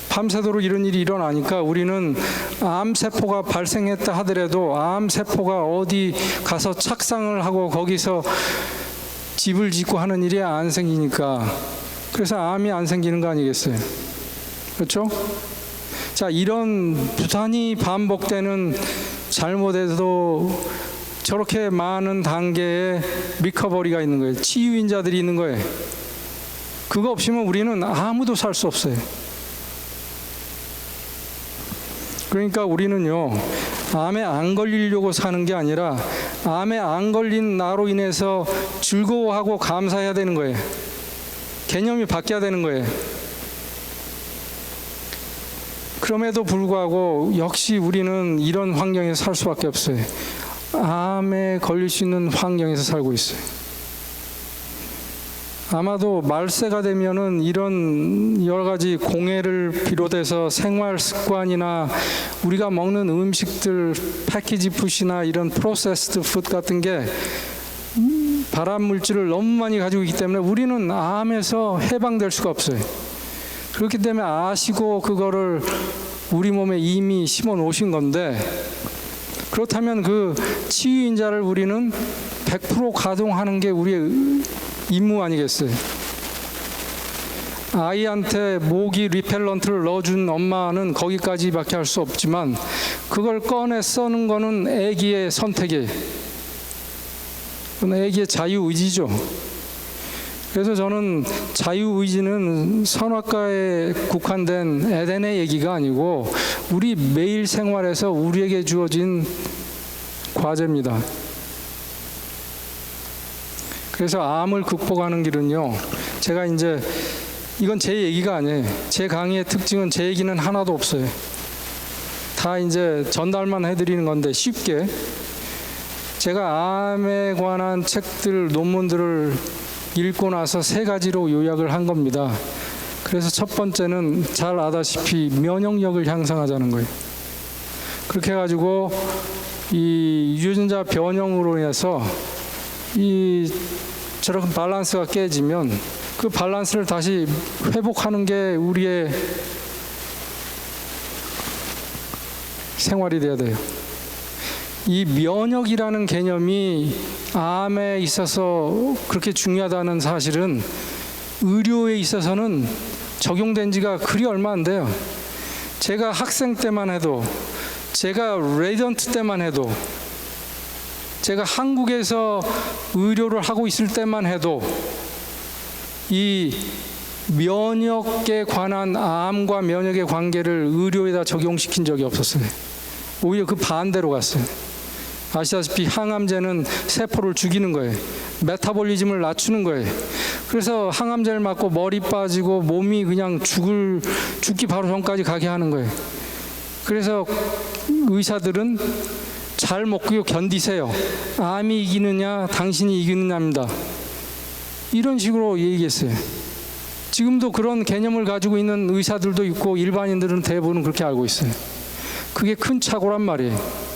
밤새도록 이런 일이 일어나니까 우리는 암세포가 발생했다 하더라도 암세포가 어디 가서 착상을 하고 거기서 집을 짓고 하는 일이 안 생기니까, 그래서 암이 안 생기는 거 아니겠어요? 그렇죠? 자, 이런 부단히 반복되는 잘못에도 저렇게 많은 단계의 리커버리가 있는 거예요. 치유인자들이 있는 거예요. 그거 없으면 우리는 아무도 살 수 없어요. 그러니까 우리는요, 암에 안 걸리려고 사는 게 아니라 암에 안 걸린 나로 인해서 즐거워하고 감사해야 되는 거예요. 개념이 바뀌어야 되는 거예요. 그럼에도 불구하고 역시 우리는 이런 환경에서 살 수밖에 없어요. 암에 걸릴 수 있는 환경에서 살고 있어요. 아마도 말세가 되면은 이런 여러 가지 공해를 비롯해서 생활 습관이나 우리가 먹는 음식들, 패키지 푸시나 이런 프로세스드 푸드 같은 게 발암 물질을 너무 많이 가지고 있기 때문에 우리는 암에서 해방될 수가 없어요. 그렇기 때문에 아시고 그거를 우리 몸에 이미 심어 놓으신 건데, 그렇다면 그 치유인자를 우리는 100% 가동하는 게 우리의 임무 아니겠어요? 아이한테 모기 리펠런트를 넣어준 엄마는 거기까지밖에 할 수 없지만 그걸 꺼내 써는 거는 아기의 선택이에요. 그건 아기의 자유의지죠. 그래서 저는 자유의지는 선악과에 국한된 에덴의 얘기가 아니고 우리 매일 생활에서 우리에게 주어진 과제입니다. 그래서 암을 극복하는 길은요, 제가 이제 이건 제 얘기가 아니에요. 제 강의의 특징은 제 얘기는 하나도 없어요. 다 이제 전달만 해드리는 건데 쉽게 제가 암에 관한 책들, 논문들을 읽고 나서 3가지로 요약을 한 겁니다. 그래서 첫 번째는 잘 아다시피 면역력을 향상하자는 거예요. 그렇게 해가지고 이 유전자 변형으로 인해서 이 저런 밸런스가 깨지면 그 밸런스를 다시 회복하는 게 우리의 생활이 돼야 돼요. 이 면역이라는 개념이 암에 있어서 그렇게 중요하다는 사실은 의료에 있어서는 적용된 지가 그리 얼마 안 돼요. 제가 학생 때만 해도, 제가 레지던트 때만 해도, 제가 한국에서 의료를 하고 있을 때만 해도 이 면역에 관한 암과 면역의 관계를 의료에다 적용시킨 적이 없었어요. 오히려 그 반대로 갔어요. 아시다시피 항암제는 세포를 죽이는 거예요. 메타볼리즘을 낮추는 거예요. 그래서 항암제를 맞고 머리 빠지고 몸이 그냥 죽기 바로 전까지 가게 하는 거예요. 그래서 의사들은 잘 먹고 견디세요. 암이 이기느냐 당신이 이기느냐입니다. 이런 식으로 얘기했어요. 지금도 그런 개념을 가지고 있는 의사들도 있고 일반인들은 대부분 그렇게 알고 있어요. 그게 큰 착오란 말이에요.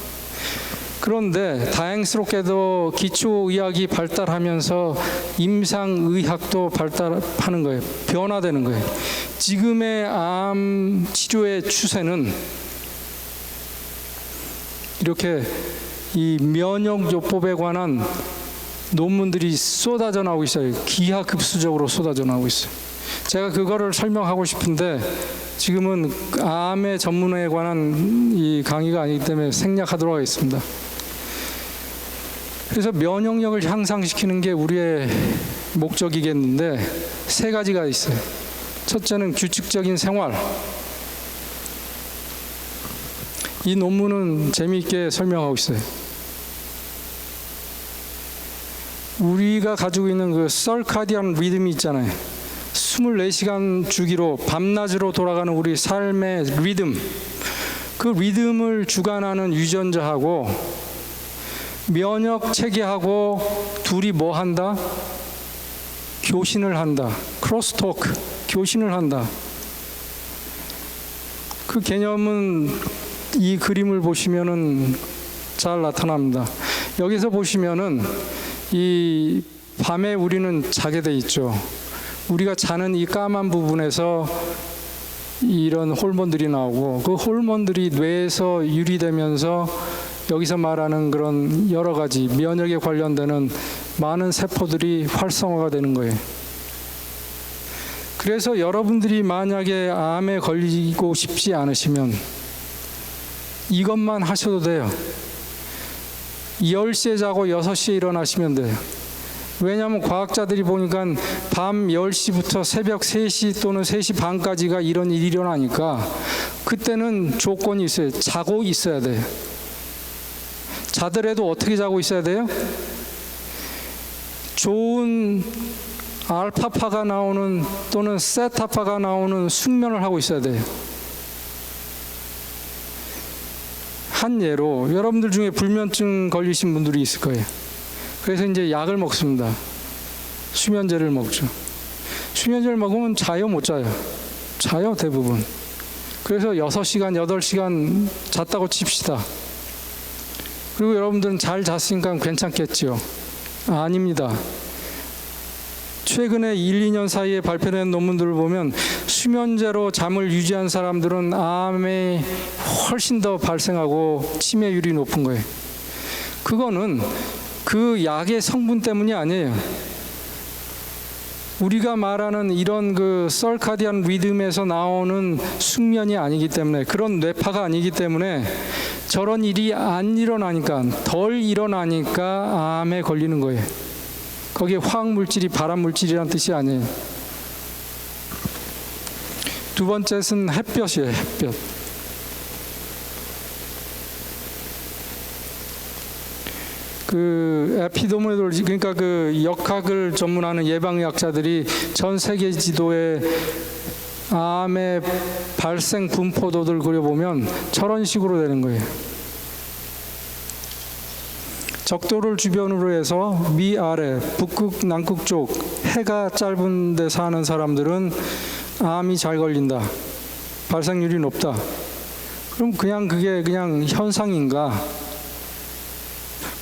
그런데 다행스럽게도 기초의학이 발달하면서 임상의학도 발달하는 거예요. 변화되는 거예요. 지금의 암 치료의 추세는 이렇게 이 면역요법에 관한 논문들이 쏟아져 나오고 있어요. 기하급수적으로 쏟아져 나오고 있어요. 제가 그거를 설명하고 싶은데 지금은 암의 전문에 관한 이 강의가 아니기 때문에 생략하도록 하겠습니다. 그래서 면역력을 향상시키는 게 우리의 목적이겠는데 3가지가 있어요. 첫째는 규칙적인 생활. 이 논문은 재미있게 설명하고 있어요. 우리가 가지고 있는 그 서카디안 리듬이 있잖아요. 24시간 주기로 밤낮으로 돌아가는 우리 삶의 리듬. 그 리듬을 주관하는 유전자하고 면역 체계하고 둘이 뭐 한다? 교신을 한다. 크로스토크, 교신을 한다. 그 개념은 이 그림을 보시면은 잘 나타납니다. 여기서 보시면은 이 밤에 우리는 자게 돼 있죠. 우리가 자는 이 까만 부분에서 이런 호르몬들이 나오고 그 호르몬들이 뇌에서 유리되면서 여기서 말하는 그런 여러 가지 면역에 관련되는 많은 세포들이 활성화가 되는 거예요. 그래서 여러분들이 만약에 암에 걸리고 싶지 않으시면 이것만 하셔도 돼요. 10시에 자고 6시에 일어나시면 돼요. 왜냐하면 과학자들이 보니까 밤 10시부터 새벽 3시 또는 3시 반까지가 이런 일이 일어나니까 그때는 조건이 있어요. 자고 있어야 돼요. 자더라도 어떻게 자고 있어야 돼요? 좋은 알파파가 나오는 또는 세타파가 나오는 숙면을 하고 있어야 돼요. 한 예로 여러분들 중에 불면증 걸리신 분들이 있을 거예요. 그래서 이제 약을 먹습니다. 수면제를 먹죠. 수면제를 먹으면 자요, 못 자요? 자요, 대부분. 그래서 6시간, 8시간 잤다고 칩시다. 그리고 여러분들은 잘 잤으니까 괜찮겠죠? 아닙니다. 최근에 1, 2년 사이에 발표된 논문들을 보면 수면제로 잠을 유지한 사람들은 암이 훨씬 더 발생하고 치매율이 높은 거예요. 그거는 그 약의 성분 때문이 아니에요. 우리가 말하는 이런 그 서카디안 리듬에서 나오는 숙면이 아니기 때문에, 그런 뇌파가 아니기 때문에 저런 일이 안 일어나니까, 덜 일어나니까 암에 걸리는 거예요. 거기에 화학물질이 발암물질이란 뜻이 아니에요. 두 번째는 햇볕이에요. 햇볕. 그 에피데미올로지, 그러니까 그 역학을 전문하는 예방의학자들이 전 세계 지도에 암의 발생 분포도들 그려보면 저런 식으로 되는 거예요. 적도를 주변으로 해서 위아래 북극 남극 쪽 해가 짧은 데 사는 사람들은 암이 잘 걸린다, 발생률이 높다. 그럼 그냥 그게 그냥 현상인가?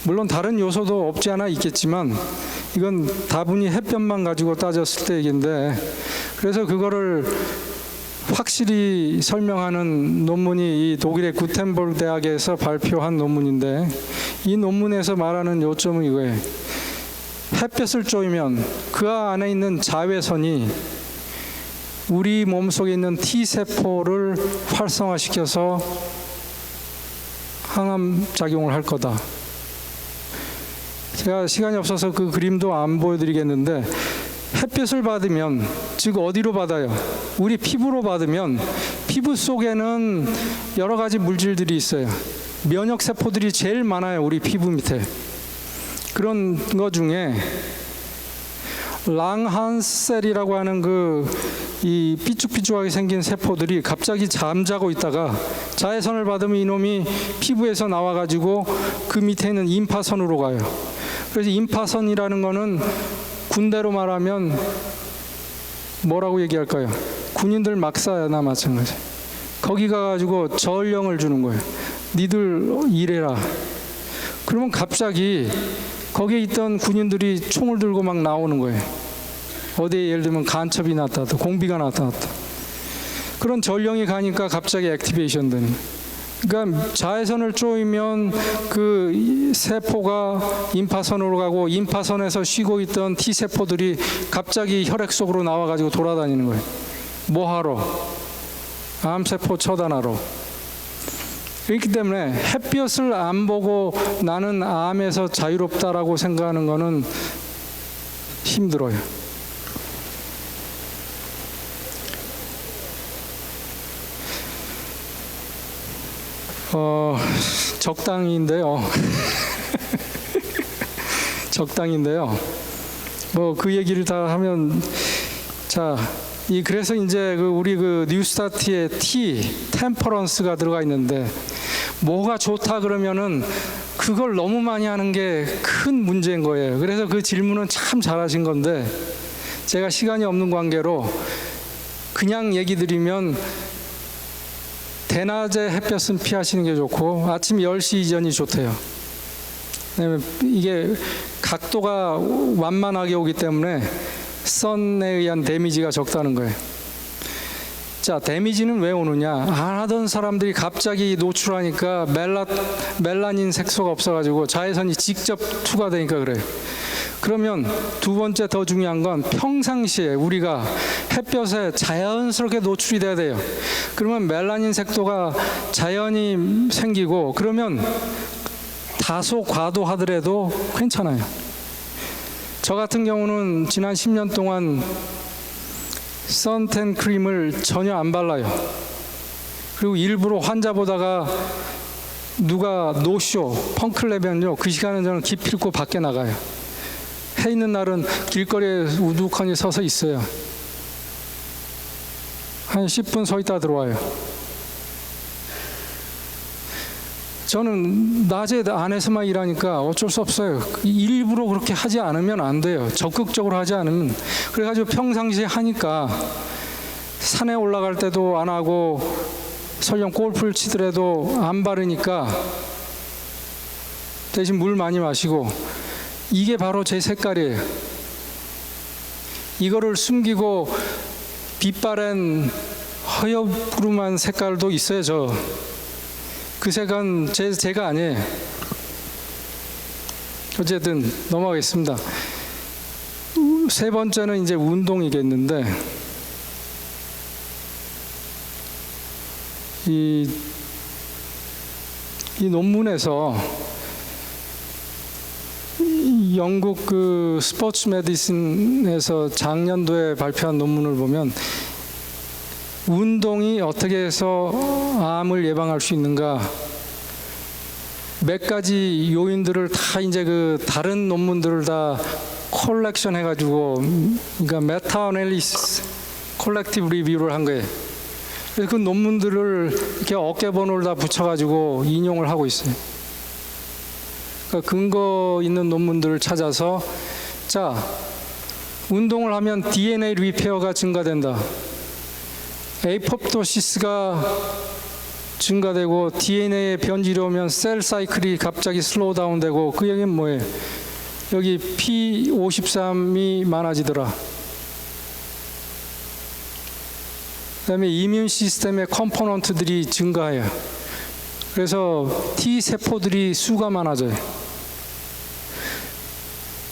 물론 다른 요소도 없지 않아 있겠지만 이건 다분히 햇볕만 가지고 따졌을 때 얘기인데, 그래서 그거를 확실히 설명하는 논문이 이 독일의 구텐버그 대학에서 발표한 논문인데, 이 논문에서 말하는 요점은 이거예요. 햇볕을 쬐면 그 안에 있는 자외선이 우리 몸속에 있는 T세포를 활성화시켜서 항암 작용을 할 거다. 제가 시간이 없어서 그 그림도 안 보여드리겠는데, 햇볕을 받으면, 즉 어디로 받아요? 우리 피부로 받으면 피부 속에는 여러 가지 물질들이 있어요. 면역 세포들이 제일 많아요, 우리 피부 밑에. 그런 것 중에 랑한셀이라고 하는 이 삐죽삐죽하게 생긴 세포들이 갑자기 잠자고 있다가 자외선을 받으면 이놈이 피부에서 나와가지고 그 밑에 있는 임파선으로 가요. 그래서 임파선이라는 거는 군대로 말하면 뭐라고 얘기할까요? 군인들 막사나 마찬가지. 거기 가가지고 전령을 주는 거예요. 니들 일해라. 그러면 갑자기 거기에 있던 군인들이 총을 들고 막 나오는 거예요. 어디에 예를 들면 간첩이 나타났다, 공비가 나타났다. 그런 전령이 가니까 갑자기 액티베이션 되는 거예요. 그러니까 자외선을 쬐면 그 세포가 임파선으로 가고, 임파선에서 쉬고 있던 T세포들이 갑자기 혈액 속으로 나와가지고 돌아다니는 거예요. 뭐하러? 암세포 처단하러. 그렇기 때문에 햇볕을 안 보고 나는 암에서 자유롭다라고 생각하는 거는 힘들어요. 적당인데요. 적당인데요. 뭐 그 얘기를 다 하면, 자, 그래서 이제 우리 뉴스타트에 템퍼런스가 들어가 있는데, 뭐가 좋다 그러면은 그걸 너무 많이 하는 게 큰 문제인 거예요. 그래서 그 질문은 참 잘하신 건데, 제가 시간이 없는 관계로 그냥 얘기 드리면, 대낮에 햇볕은 피하시는 게 좋고 아침 10시 이전이 좋대요. 왜냐면 이게 각도가 완만하게 오기 때문에 선에 의한 데미지가 적다는 거예요. 자, 데미지는 왜 오느냐? 안 하던 사람들이 갑자기 노출하니까 멜라닌 색소가 없어가지고 자외선이 직접 투과되니까 그래요. 그러면 두 번째 더 중요한 건 평상시에 우리가 햇볕에 자연스럽게 노출이 돼야 돼요. 그러면 멜라닌 색소가 자연히 생기고, 그러면 다소 과도하더라도 괜찮아요. 저 같은 경우는 지난 10년 동안 선텐 크림을 전혀 안 발라요. 그리고 일부러 환자 보다가 누가 노쇼, 펑크를 내면요, 그 시간은 저는 기필코 밖에 나가요. 해 있는 날은 길거리에 우두커니 서서 있어요. 한 10분 서 있다 들어와요. 저는 낮에 안에서만 일하니까 어쩔 수 없어요. 일부러 그렇게 하지 않으면 안 돼요. 적극적으로 하지 않으면. 그래가지고 평상시에 하니까 산에 올라갈 때도 안 하고 설령 골프를 치더라도 안 바르니까 대신 물 많이 마시고, 이게 바로 제 색깔이에요. 이거를 숨기고 빛바랜 허여부름한 색깔도 있어요. 저 그 색은 제가 아니에요. 어쨌든 넘어가겠습니다. 세 번째는 이제 운동이겠는데, 이 논문에서 영국 그 스포츠 메디슨에서 작년도에 발표한 논문을 보면 운동이 어떻게 해서 암을 예방할 수 있는가, 몇 가지 요인들을 다 이제 그 다른 논문들을 다 컬렉션 해가지고, 그러니까 메타 애널리시스 컬렉티브 리뷰를 한 거예요. 그래서 그 논문들을 이렇게 어깨번호를 다 붙여가지고 인용을 하고 있어요. 그러니까 근거 있는 논문들을 찾아서, 자, 운동을 하면 DNA 리페어가 증가된다. 에이포프토시스가 증가되고 DNA의 변질이 오면 셀 사이클이 갑자기 슬로우 다운되고, 그 얘기는 뭐예요? 여기 P53이 많아지더라. 그다음에 이뮨 시스템의 컴포넌트들이 증가해요. 그래서 T 세포들이 수가 많아져요.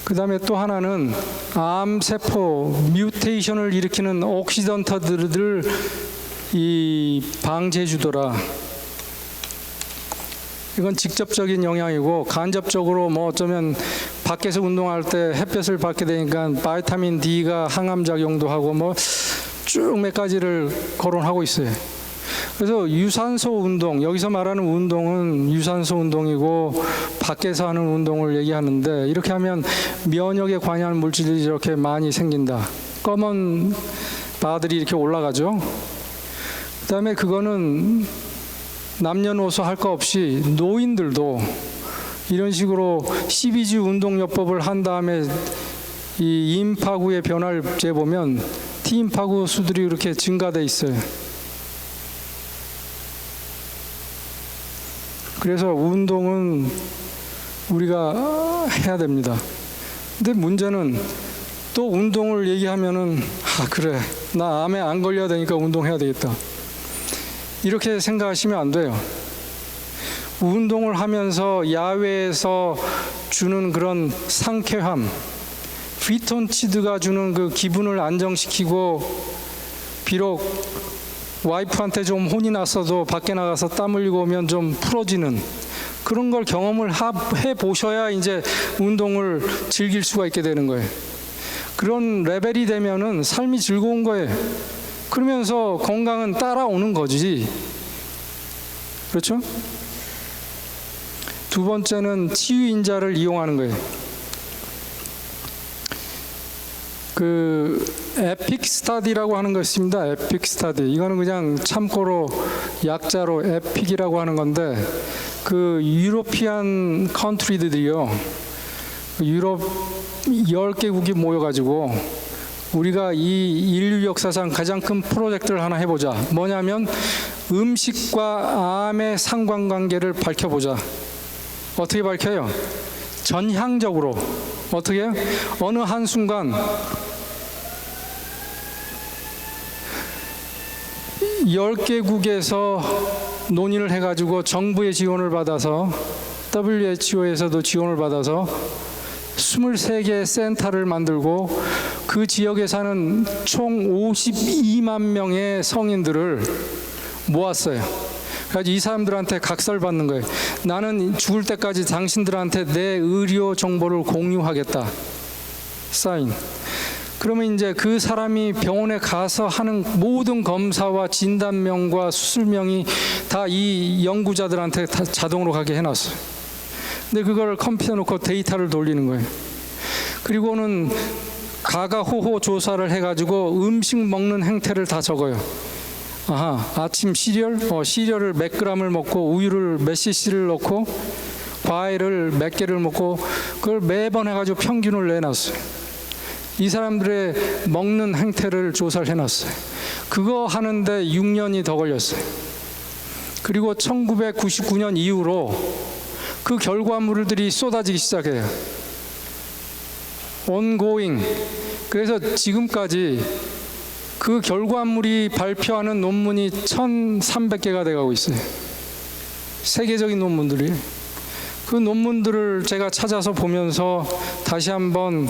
그 다음에 또 하나는 암 세포 뮤테이션을 일으키는 옥시던트들을 방지해 주더라. 이건 직접적인 영향이고, 간접적으로 뭐 어쩌면 밖에서 운동할 때 햇볕을 받게 되니까 바이타민 D가 항암 작용도 하고 뭐 쭉 몇 가지를 거론하고 있어요. 그래서 유산소 운동, 여기서 말하는 운동은 유산소 운동이고 밖에서 하는 운동을 얘기하는데, 이렇게 하면 면역에 관여하는 물질이 이렇게 많이 생긴다. 검은 바들이 이렇게 올라가죠. 그 다음에 그거는 남녀노소 할 거 없이 노인들도 이런 식으로 12주 운동요법을 한 다음에 이 임파구의 변화를 재보면 T임파구 수들이 이렇게 증가돼 있어요. 그래서 운동은 우리가 해야 됩니다. 근데 문제는 또 운동을 얘기하면은, 그래, 나 암에 안 걸려야 되니까 운동해야 되겠다, 이렇게 생각하시면 안 돼요. 운동을 하면서 야외에서 주는 그런 상쾌함, 피톤치드가 주는 그 기분을 안정시키고, 비록 와이프한테 좀 혼이 났어도 밖에 나가서 땀 흘리고 오면 좀 풀어지는 그런 걸 경험을 해 보셔야 이제 운동을 즐길 수가 있게 되는 거예요. 그런 레벨이 되면은 삶이 즐거운 거예요. 그러면서 건강은 따라오는 거지. 그렇죠? 두 번째는 치유인자를 이용하는 거예요. 그 에픽 스타디라고 하는 거 있습니다. 에픽 스타디. 이거는 그냥 참고로 약자로 에픽이라고 하는 건데, 그 유로피안 컨트리들이요, 유럽 10개국이 모여가지고 우리가 이 인류 역사상 가장 큰 프로젝트를 하나 해보자. 뭐냐면 음식과 암의 상관관계를 밝혀보자. 어떻게 밝혀요? 전향적으로. 어떻게 해요? 어느 한순간 10개국에서 논의를 해가지고 정부의 지원을 받아서, WHO에서도 지원을 받아서 23개의 센터를 만들고, 그 지역에 사는 총 52만 명의 성인들을 모았어요. 그래서 이 사람들한테 각설받는 거예요. 나는 죽을 때까지 당신들한테 내 의료 정보를 공유하겠다. 사인. 그러면 이제 그 사람이 병원에 가서 하는 모든 검사와 진단명과 수술명이 다 이 연구자들한테 다 자동으로 가게 해놨어요. 근데 그걸 컴퓨터에 놓고 데이터를 돌리는 거예요. 그리고는 가가호호 조사를 해가지고 음식 먹는 행태를 다 적어요. 아침 시리얼을 몇 그램을 먹고 우유를 몇 cc를 넣고 과일을 몇 개를 먹고 그걸 매번 해가지고 평균을 내놨어요. 이 사람들의 먹는 행태를 조사를 해놨어요. 그거 하는데 6년이 더 걸렸어요. 그리고 1999년 이후로 그 결과물들이 쏟아지기 시작해요. ongoing. 그래서 지금까지 그 결과물이 발표하는 논문이 1,300개가 돼가고 있어요. 세계적인 논문들이. 그 논문들을 제가 찾아서 보면서 다시 한번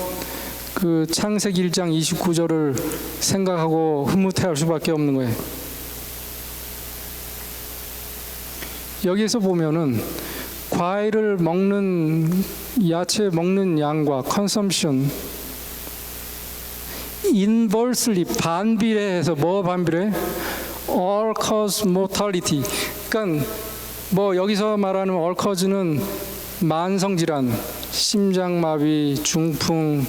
그 창세기 1장 29절을 생각하고 흐뭇해할 수밖에 없는 거예요. 여기에서 보면은 과일을 먹는, 야채 먹는 양과 컨섬션 inversely 반비례해서 뭐 반비례? all cause mortality. 그러니까 뭐 여기서 말하는 all cause는 만성 질환, 심장마비, 중풍,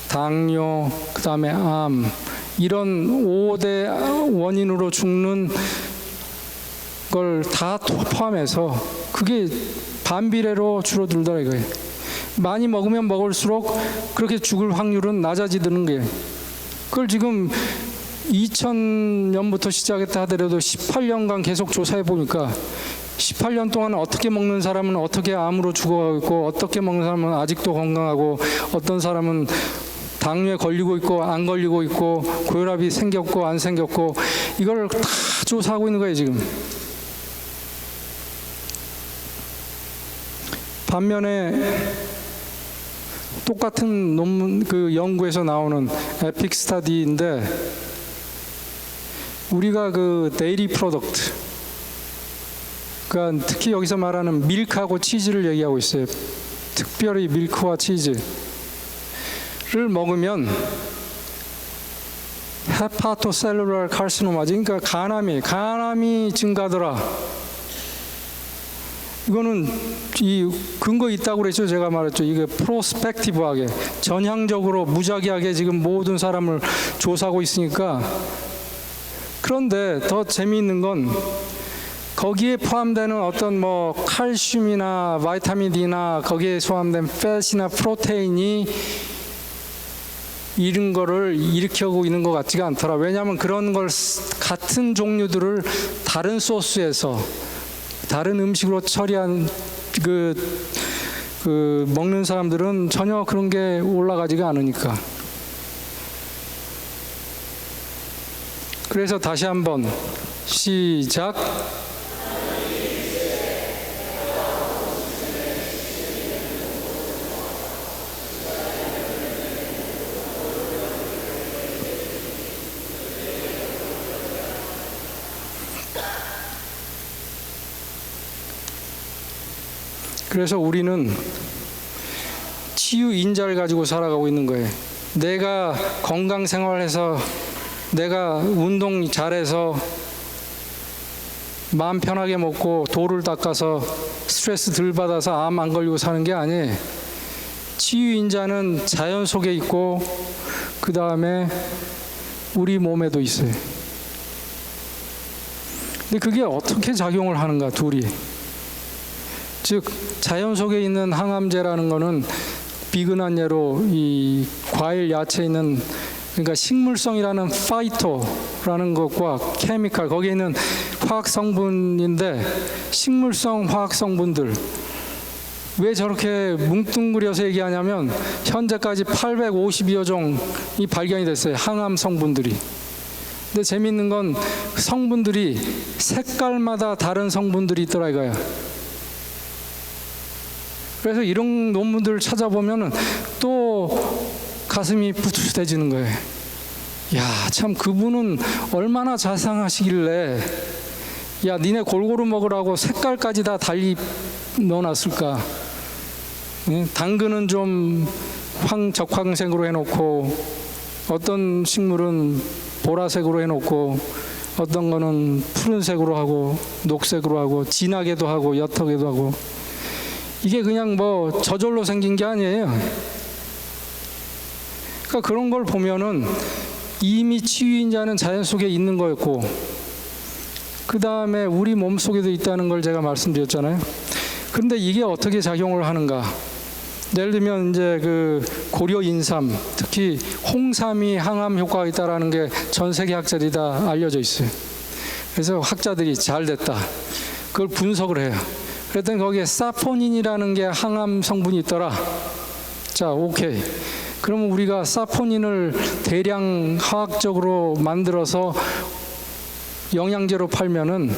당뇨, 그다음에 암, 이런 5대 원인으로 죽는 걸 다 포함해서 그게 반비례로 줄어들더라 이거예요. 많이 먹으면 먹을수록 그렇게 죽을 확률은 낮아지는 거예요. 그걸 지금 2000년부터 시작했다 하더라도 18년간 계속 조사해 보니까 18년 동안 어떻게 먹는 사람은 어떻게 암으로 죽어가고 있고, 어떻게 먹는 사람은 아직도 건강하고, 어떤 사람은 당뇨에 걸리고 있고 안 걸리고 있고, 고혈압이 생겼고 안 생겼고, 이걸 다 조사하고 있는 거예요 지금. 반면에 똑같은 논문, 그 연구에서 나오는 에픽 스터디인데, 우리가 그 데이리 프로덕트, 그러니까 특히 여기서 말하는 밀크하고 치즈를 얘기하고 있어요. 특별히 밀크와 치즈를 먹으면 헤파토셀룰라 카르시노마지, 그러니까 간암이 증가하더라. 이거는 이 근거 있다고 그랬죠. 제가 말했죠. 이게 프로스펙티브하게, 전향적으로 무작위하게 지금 모든 사람을 조사하고 있으니까. 그런데 더 재미있는 건 거기에 포함되는 어떤 뭐 칼슘이나 바이타민 D나 거기에 포함된 팻이나 프로테인이 이런 거를 일으키고 있는 것 같지가 않더라. 왜냐하면 그런 걸 같은 종류들을 다른 소스에서 다른 음식으로 처리한 그 먹는 사람들은 전혀 그런 게 올라가지가 않으니까. 그래서 다시 한번 시작. 그래서 우리는 치유 인자를 가지고 살아가고 있는 거예요. 내가 건강 생활해서, 내가 운동 잘해서, 마음 편하게 먹고 돌을 닦아서 스트레스 덜 받아서 암 안 걸리고 사는 게 아니에요. 치유 인자는 자연 속에 있고 그 다음에 우리 몸에도 있어요. 근데 그게 어떻게 작용을 하는가, 둘이. 즉 자연 속에 있는 항암제라는 거는 비근한 예로 이 과일, 야채에 있는, 그러니까 식물성이라는 파이토라는 것과 케미칼, 거기에 있는 화학 성분인데, 식물성 화학 성분들 왜 저렇게 뭉뚱그려서 얘기하냐면 현재까지 852여 종이 발견이 됐어요, 항암 성분들이. 근데 재미있는 건 성분들이 색깔마다 다른 성분들이 있더라 이거야. 그래서 이런 논문들을 찾아보면 또 가슴이 뿌듯해지는 거예요. 야, 참 그분은 얼마나 자상하시길래 야, 니네 골고루 먹으라고 색깔까지 다 달리 넣어놨을까? 예? 당근은 좀 적황색으로 해놓고, 어떤 식물은 보라색으로 해놓고, 어떤 거는 푸른색으로 하고, 녹색으로 하고, 진하게도 하고, 옅하게도 하고. 이게 그냥 뭐 저절로 생긴 게 아니에요. 그러니까 그런 걸 보면은 이미 치유인자는 자연 속에 있는 거였고, 그 다음에 우리 몸 속에도 있다는 걸 제가 말씀드렸잖아요. 그런데 이게 어떻게 작용을 하는가? 예를 들면 이제 그 고려 인삼, 특히 홍삼이 항암 효과가 있다라는 게 전 세계 학자들이 다 알려져 있어요. 그래서 학자들이 잘 됐다, 그걸 분석을 해요. 그랬더니 거기에 사포닌이라는 게 항암 성분이 있더라. 자, 오케이. 그러면 우리가 사포닌을 대량 화학적으로 만들어서 영양제로 팔면은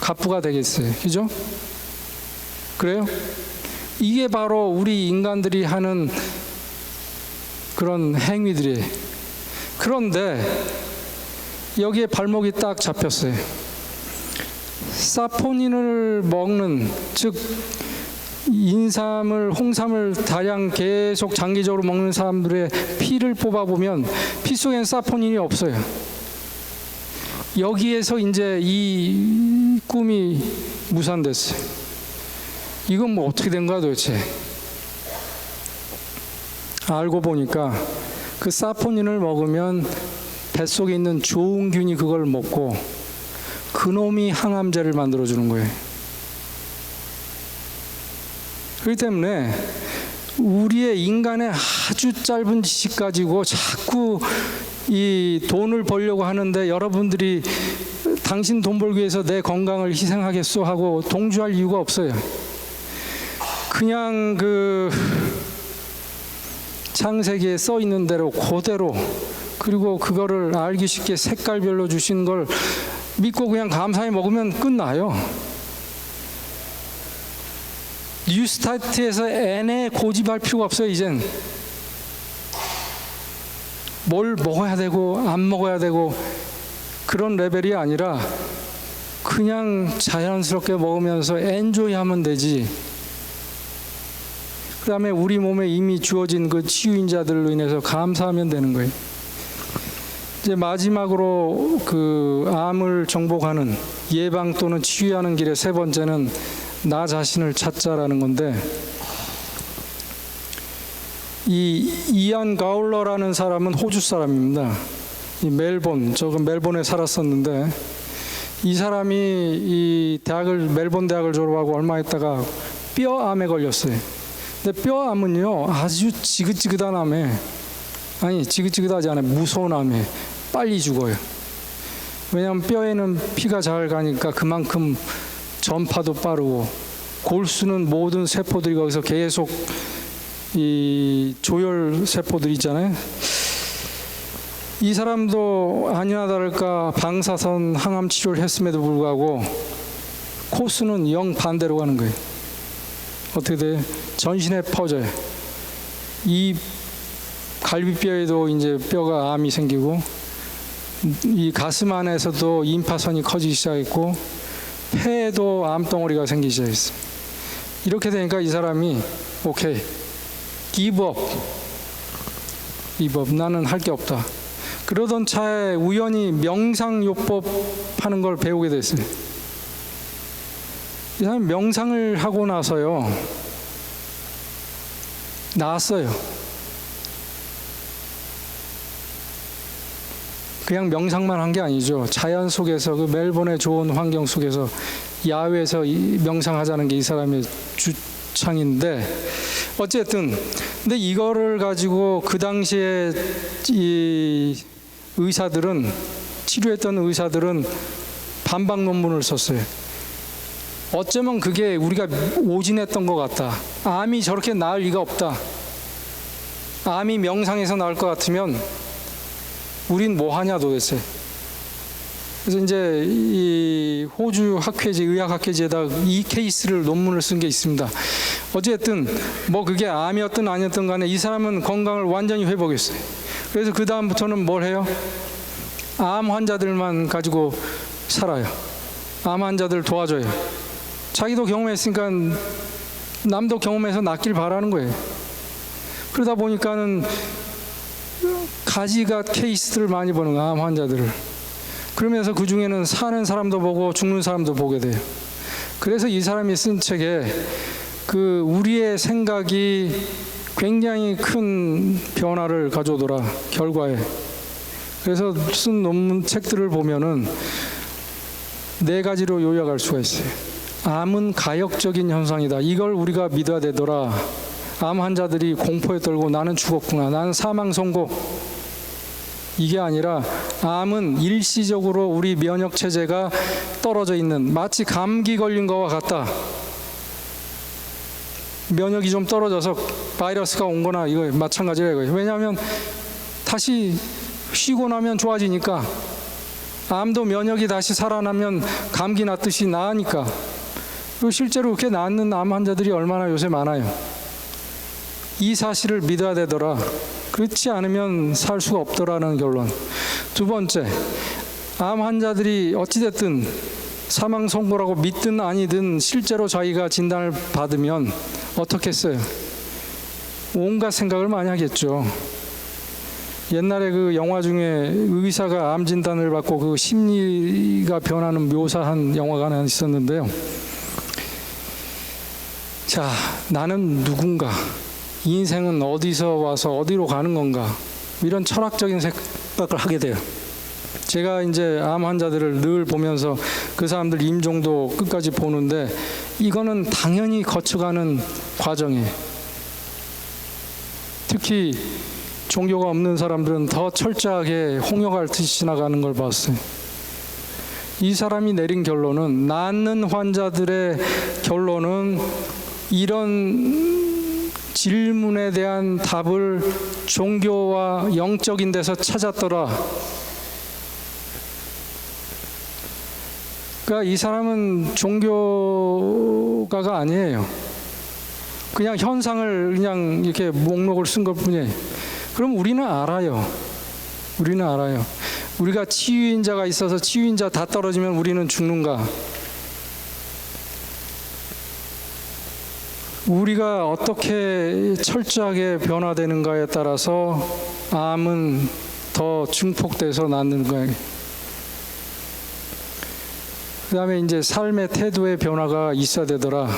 갑부가 되겠어요. 그죠? 그래요? 이게 바로 우리 인간들이 하는 그런 행위들이에요. 그런데 여기에 발목이 딱 잡혔어요. 사포닌을 먹는, 즉 인삼을, 홍삼을 다량 계속 장기적으로 먹는 사람들의 피를 뽑아보면 피 속엔 사포닌이 없어요. 여기에서 이제 이 꿈이 무산됐어요. 이건 뭐 어떻게 된 거야 도대체? 알고 보니까 그 사포닌을 먹으면 뱃속에 있는 좋은 균이 그걸 먹고 그놈이 항암제를 만들어주는 거예요. 그렇기 때문에 우리의 인간의 아주 짧은 지식 가지고 자꾸 이 돈을 벌려고 하는데, 여러분들이 당신 돈 벌기 위해서 내 건강을 희생하겠소 하고 동조할 이유가 없어요. 그냥 그 창세기에 써 있는 대로 그대로, 그리고 그거를 알기 쉽게 색깔별로 주신 걸 믿고 그냥 감사히 먹으면 끝나요. 뉴스타트에서 N에 고집할 필요가 없어요. 이젠 뭘 먹어야 되고 안 먹어야 되고 그런 레벨이 아니라 그냥 자연스럽게 먹으면서 엔조이하면 되지. 그 다음에 우리 몸에 이미 주어진 그 치유인자들로 인해서 감사하면 되는 거예요. 이제 마지막으로 그 암을 정복하는, 예방 또는 치유하는 길의 세 번째는 나 자신을 찾자라는 건데, 이 이안 가울러라는 사람은 호주 사람입니다. 이 멜본, 저 멜본에 살았었는데, 이 사람이 이 멜본 대학을 졸업하고 얼마 있다가 뼈암에 걸렸어요. 근데 뼈암은요 아주 지긋지긋한 암에, 아니 지긋지긋하지 않아요, 무서운 암에 빨리 죽어요. 왜냐하면 뼈에는 피가 잘 가니까 그만큼 전파도 빠르고, 골수는 모든 세포들이 거기서 계속 이 조혈 세포들 있잖아요. 이 사람도 아니나 다를까 방사선 항암 치료를 했음에도 불구하고 코스는 영 반대로 가는 거예요. 어떻게 돼요? 전신에 퍼져요. 이 갈비뼈에도 이제 뼈가 암이 생기고, 이 가슴 안에서도 임파선이 커지기 시작했고, 폐에도 암덩어리가 생기기 시작했어요. 이렇게 되니까 이 사람이 오케이, give up, 나는 할 게 없다. 그러던 차에 우연히 명상요법 하는 걸 배우게 됐어요. 이 사람이 명상을 하고 나서요 나았어요. 그냥 명상만 한 게 아니죠. 자연 속에서, 그 멜본의 좋은 환경 속에서 야외에서 명상하자는 게 이 사람의 주창인데, 어쨌든 근데 이거를 가지고 그 당시에 이 의사들은, 치료했던 의사들은 반박 논문을 썼어요. 어쩌면 그게 우리가 오진했던 것 같다. 암이 저렇게 나을 리가 없다. 암이 명상에서 나을 것 같으면 우린 뭐 하냐 도대체. 그래서 이제 이 호주 학회지, 의학학회지에다 이 케이스를 논문을 쓴 게 있습니다. 어쨌든 뭐 그게 암이었든 아니었든 간에 이 사람은 건강을 완전히 회복했어요. 그래서 그 다음부터는 뭘 해요? 암 환자들만 가지고 살아요. 암 환자들 도와줘요. 자기도 경험했으니까 남도 경험해서 낫길 바라는 거예요. 그러다 보니까는 가지각 케이스들을 많이 보는 거예요, 암 환자들을. 그러면서 그 중에는 사는 사람도 보고 죽는 사람도 보게 돼요. 그래서 이 사람이 쓴 책에 그 우리의 생각이 굉장히 큰 변화를 가져오더라, 결과에. 그래서 쓴 논문 책들을 보면은 4가지로 요약할 수가 있어요. 암은 가역적인 현상이다. 이걸 우리가 믿어야 되더라. 암 환자들이 공포에 떨고 나는 죽었구나, 나는 사망 선고. 이게 아니라 암은 일시적으로 우리 면역 체제가 떨어져 있는, 마치 감기 걸린 거와 같다. 면역이 좀 떨어져서 바이러스가 온 거나 이거 마찬가지라 이거예요. 왜냐하면 다시 쉬고 나면 좋아지니까. 암도 면역이 다시 살아나면 감기 낫듯이 나으니까. 그리고 실제로 그렇게 낫는 암 환자들이 얼마나 요새 많아요. 이 사실을 믿어야 되더라. 그렇지 않으면 살 수가 없더라는 결론. 2번째, 암 환자들이 어찌됐든 사망 선고라고 믿든 아니든 실제로 자기가 진단을 받으면 어떻겠어요? 온갖 생각을 많이 하겠죠. 옛날에 그 영화 중에 의사가 암 진단을 받고 그 심리가 변하는 묘사한 영화가 하나 있었는데요. 자, 나는 누군가? 인생은 어디서 와서 어디로 가는 건가? 이런 철학적인 생각을 하게 돼요. 제가 이제 암 환자들을 늘 보면서 그 사람들 임종도 끝까지 보는데 이거는 당연히 거쳐가는 과정이에요. 특히 종교가 없는 사람들은 더 철저하게 홍역할 듯이 지나가는 걸 봤어요. 이 사람이 내린 결론은, 낫는 환자들의 결론은 이런 질문에 대한 답을 종교와 영적인 데서 찾았더라. 그러니까 이 사람은 종교가가 아니에요. 그냥 현상을 그냥 이렇게 목록을 쓴 것 뿐이에요. 그럼 우리는 알아요. 우리는 알아요. 우리가 치유인자가 있어서 치유인자 다 떨어지면 우리는 죽는가? 우리가 어떻게 철저하게 변화되는가에 따라서 암은 더 증폭돼서 낫는 거예요. 그 다음에 이제 삶의 태도의 변화가 있어야 되더라.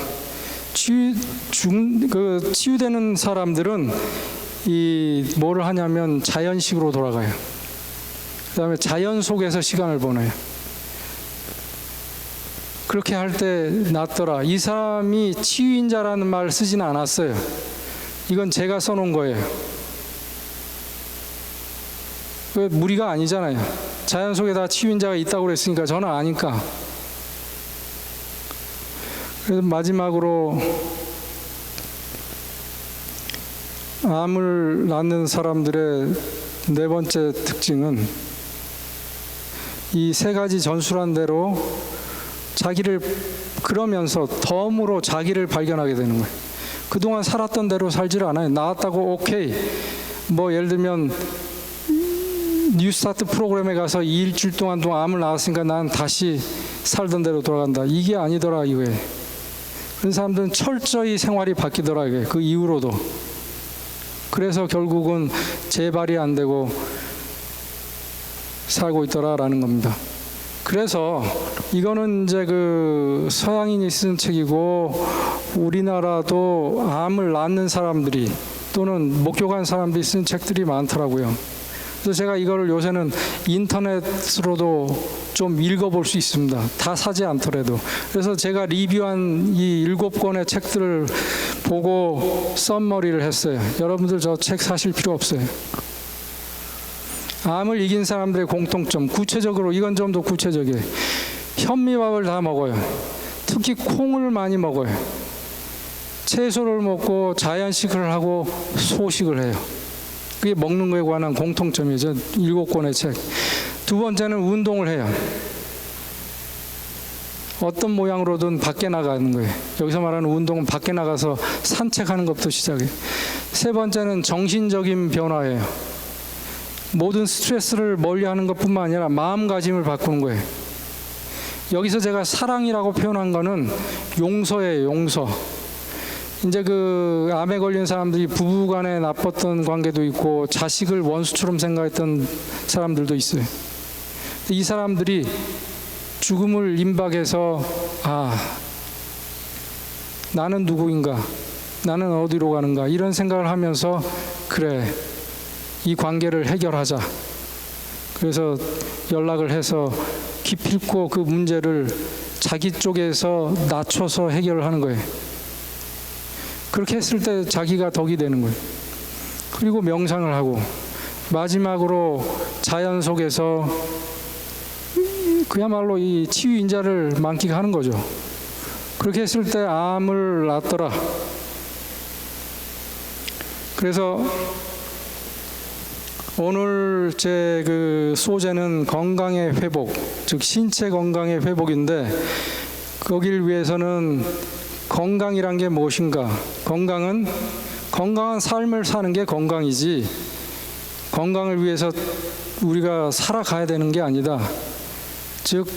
치유되는 사람들은 뭐를 하냐면 자연식으로 돌아가요. 그 다음에 자연 속에서 시간을 보내요. 그렇게 할 때 낫더라. 이 사람이 치유인자라는 말을 쓰지는 않았어요. 이건 제가 써놓은 거예요. 왜 무리가 아니잖아요. 자연 속에 다 치유인자가 있다고 그랬으니까 저는 아니까. 그래서 마지막으로 암을 낳는 사람들의 4번째 특징은 이 3가지 전술한 대로 자기를, 그러면서 덤으로 자기를 발견하게 되는 거예요. 그동안 살았던 대로 살지를 않아요. 나았다고 오케이. 뭐 예를 들면 뉴스타트 프로그램에 가서 2일주일 동안 암을 낳았으니까 난 다시 살던 대로 돌아간다. 이게 아니더라 이거예요. 그런 사람들은 철저히 생활이 바뀌더라 이게. 그 이후로도. 그래서 결국은 재발이 안 되고 살고 있더라라는 겁니다. 그래서 이거는 이제 그 서양인이 쓴 책이고, 우리나라도 암을 낳는 사람들이 또는 목욕한 사람들이 쓴 책들이 많더라고요. 그래서 제가 이거를 요새는 인터넷으로도 좀 읽어볼 수 있습니다. 다 사지 않더라도. 그래서 제가 리뷰한 이 7권의 책들을 보고 썸머리를 했어요. 여러분들 저 책 사실 필요 없어요. 암을 이긴 사람들의 공통점, 구체적으로 이건 좀 더 구체적이에요. 현미밥을 다 먹어요. 특히 콩을 많이 먹어요. 채소를 먹고 자연식을 하고 소식을 해요. 그게 먹는 거에 관한 공통점이죠. 7권의 책. 2번째는 운동을 해요. 어떤 모양으로든 밖에 나가는 거예요. 여기서 말하는 운동은 밖에 나가서 산책하는 것부터 시작해요. 3번째는 정신적인 변화예요. 모든 스트레스를 멀리하는 것뿐만 아니라 마음가짐을 바꾸는 거예요. 여기서 제가 사랑이라고 표현한 거는 용서예요, 용서. 이제 그 암에 걸린 사람들이 부부간에 나빴던 관계도 있고 자식을 원수처럼 생각했던 사람들도 있어요. 이 사람들이 죽음을 임박해서 나는 누구인가, 나는 어디로 가는가 이런 생각을 하면서 그래, 이 관계를 해결하자. 그래서 연락을 해서 기필코 그 문제를 자기 쪽에서 낮춰서 해결을 하는 거예요. 그렇게 했을 때 자기가 덕이 되는 거예요. 그리고 명상을 하고 마지막으로 자연 속에서 그야말로 이 치유인자를 만끽하는 거죠. 그렇게 했을 때 암을 낫더라. 그래서 오늘 제 그 소재는 건강의 회복, 즉 신체 건강의 회복인데 거기를 위해서는 건강이란 게 무엇인가? 건강은 건강한 삶을 사는 게 건강이지 건강을 위해서 우리가 살아가야 되는 게 아니다. 즉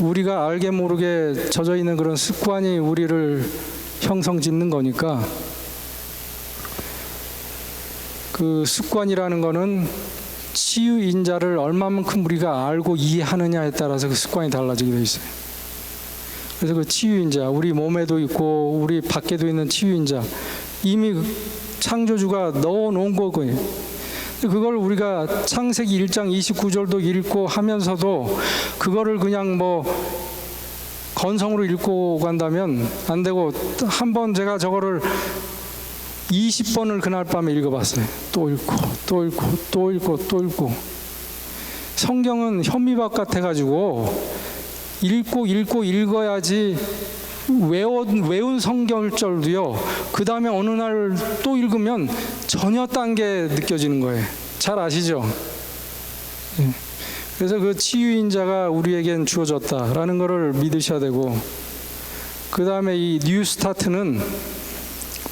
우리가 알게 모르게 젖어 있는 그런 습관이 우리를 형성짓는 거니까 그 습관이라는 거는 치유인자를 얼마만큼 우리가 알고 이해하느냐에 따라서 그 습관이 달라지게 돼 있어요. 그래서 그 치유인자, 우리 몸에도 있고 우리 밖에도 있는 치유인자 이미 창조주가 넣어놓은 거고요. 그걸 우리가 창세기 1장 29절도 읽고 하면서도 그거를 그냥 뭐 건성으로 읽고 간다면 안 되고 한번 제가 저거를 20번을 그날 밤에 읽어봤어요. 또 읽고 또 읽고 또 읽고 또 읽고. 성경은 현미밥 같아가지고 읽고 읽어야지 외운 성경절도요. 그 다음에 어느 날 또 읽으면 전혀 딴 게 느껴지는 거예요. 잘 아시죠? 그래서 그 치유인자가 우리에겐 주어졌다라는 것을 믿으셔야 되고, 그 다음에 이 뉴스타트는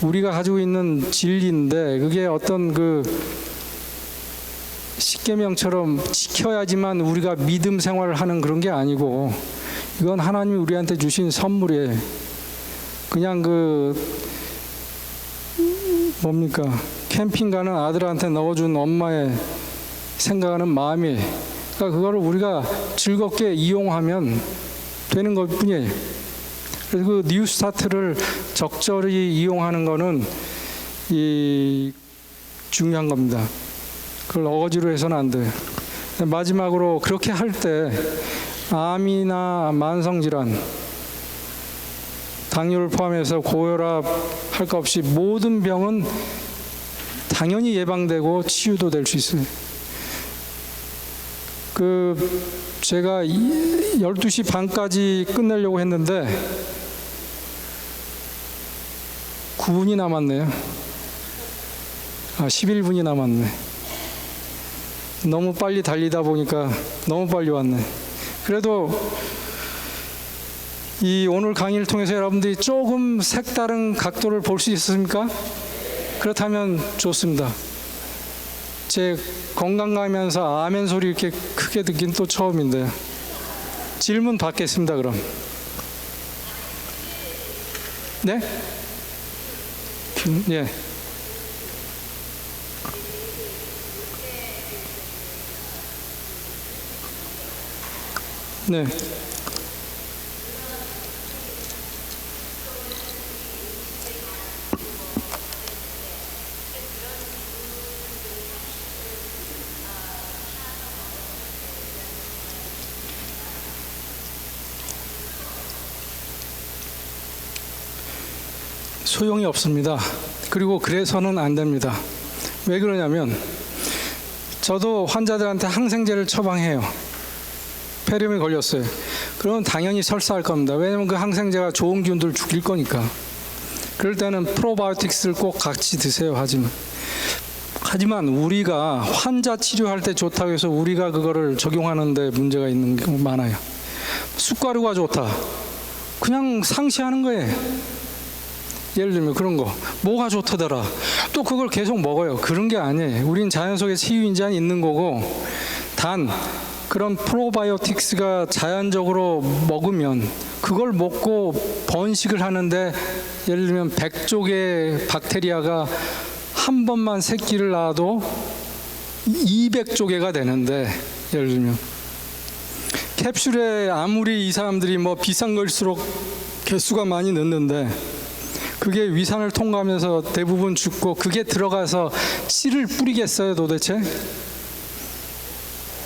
우리가 가지고 있는 진리인데 그게 어떤 그 십계명처럼 지켜야지만 우리가 믿음 생활을 하는 그런 게 아니고 이건 하나님이 우리한테 주신 선물이에요. 그냥 그 뭡니까 캠핑 가는 아들한테 넣어준 엄마의 생각하는 마음이, 그러니까 그거를 우리가 즐겁게 이용하면 되는 것 뿐이에요. 그래서 그 뉴스타트를 적절히 이용하는 거는 이 중요한 겁니다. 그걸 어거지로 해서는 안 돼요. 마지막으로 그렇게 할 때 암이나 만성질환, 당뇨를 포함해서 고혈압 할 것 없이 모든 병은 당연히 예방되고 치유도 될 수 있어요. 제가 12시 반까지 끝내려고 했는데 9분이 남았네요. 11분이 남았네. 너무 빨리 달리다 보니까 너무 빨리 왔네. 그래도 이 오늘 강의를 통해서 여러분들이 조금 색다른 각도를 볼 수 있습니까? 그렇다면 좋습니다. 제 건강 가면서 아멘 소리 이렇게 크게 듣긴 또 처음인데 질문 받겠습니다. 그럼 네? 예. 네. 소용이 없습니다. 그리고 그래서는 안 됩니다. 왜 그러냐면 저도 환자들한테 항생제를 처방해요. 폐렴이 걸렸어요. 그러면 당연히 설사할 겁니다. 왜냐하면 그 항생제가 좋은 균들 죽일 거니까. 그럴 때는 프로바이오틱스를 꼭 같이 드세요. 하지만 우리가 환자 치료할 때 좋다고 해서 우리가 그거를 적용하는데 문제가 있는 경우 많아요. 쑥가루가 좋다. 그냥 상시하는 거예요. 예를 들면 그런 거 뭐가 좋다더라 또 그걸 계속 먹어요. 그런 게 아니에요. 우린 자연 속에 치유인자는 있는 거고 단 그런 프로바이오틱스가 자연적으로 먹으면 그걸 먹고 번식을 하는데 예를 들면 100쪽의 박테리아가 한 번만 새끼를 낳아도 200조개가 되는데, 예를 들면 캡슐에 아무리 이 사람들이 뭐 비싼 걸수록 개수가 많이 넣는데 그게 위산을 통과하면서 대부분 죽고 그게 들어가서 씨를 뿌리겠어요 도대체?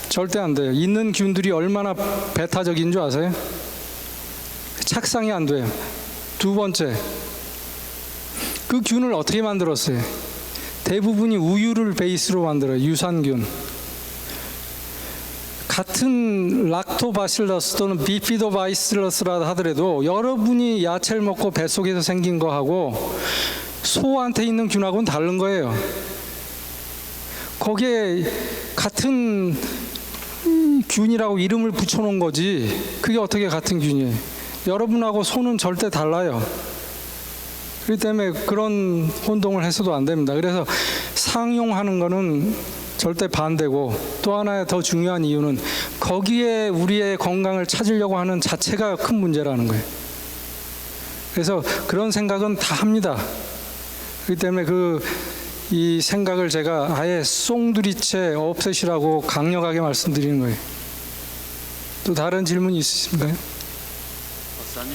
절대 안 돼요. 있는 균들이 얼마나 배타적인 줄 아세요? 착상이 안 돼요. 두 번째, 그 균을 어떻게 만들었어요? 대부분이 우유를 베이스로 만들어요. 유산균. 같은 락토바실러스 또는 비피도바실러스라 하더라도 여러분이 야채를 먹고 뱃속에서 생긴 거하고 소한테 있는 균하고는 다른 거예요. 거기에 같은 균이라고 이름을 붙여놓은 거지 그게 어떻게 같은 균이에요? 여러분하고 소는 절대 달라요. 그렇기 때문에 그런 혼동을 해서도 안 됩니다. 그래서 상용하는 거는 절대 반대고, 또 하나의 더 중요한 이유는 거기에 우리의 건강을 찾으려고 하는 자체가 큰 문제라는 거예요. 그래서 그런 생각은 다 합니다. 그렇기 때문에 이 생각을 제가 아예 쏭두리째 없애시라고 강력하게 말씀드리는 거예요. 또 다른 질문 있으신가요? 박사님.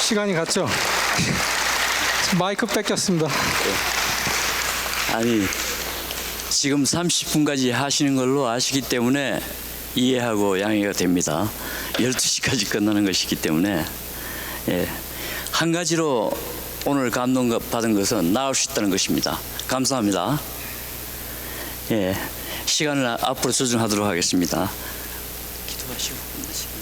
시간이 갔죠? 마이크 뺏겼습니다. 아니, 지금 30분까지 하시는 걸로 아시기 때문에 이해하고 양해가 됩니다. 12시까지 끝나는 것이기 때문에. 예. 한 가지로 오늘 감동받은 것은 나올 수 있다는 것입니다. 감사합니다. 예. 시간을 앞으로 조정하도록 하겠습니다. 기도하시고 끝나시고.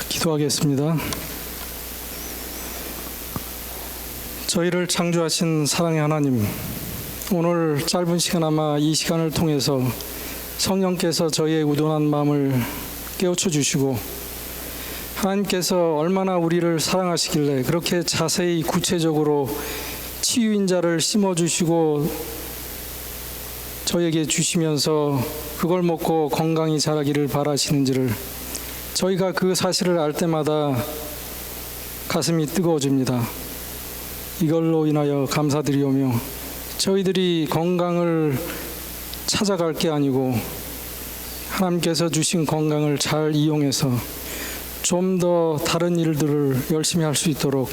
기도하겠습니다. 저희를 창조하신 사랑의 하나님, 오늘 짧은 시간아마 이 시간을 통해서 성령께서 저희의 우둔한 마음을 깨우쳐 주시고 하나님께서 얼마나 우리를 사랑하시길래 그렇게 자세히 구체적으로 치유인자를 심어주시고 저에게 주시면서 그걸 먹고 건강히 자라기를 바라시는지를 저희가 그 사실을 알 때마다 가슴이 뜨거워집니다. 이걸로 인하여 감사드리오며 저희들이 건강을 찾아갈 게 아니고 하나님께서 주신 건강을 잘 이용해서 좀 더 다른 일들을 열심히 할 수 있도록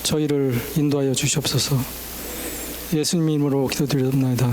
저희를 인도하여 주시옵소서. 예수님 이름으로 기도드립니다.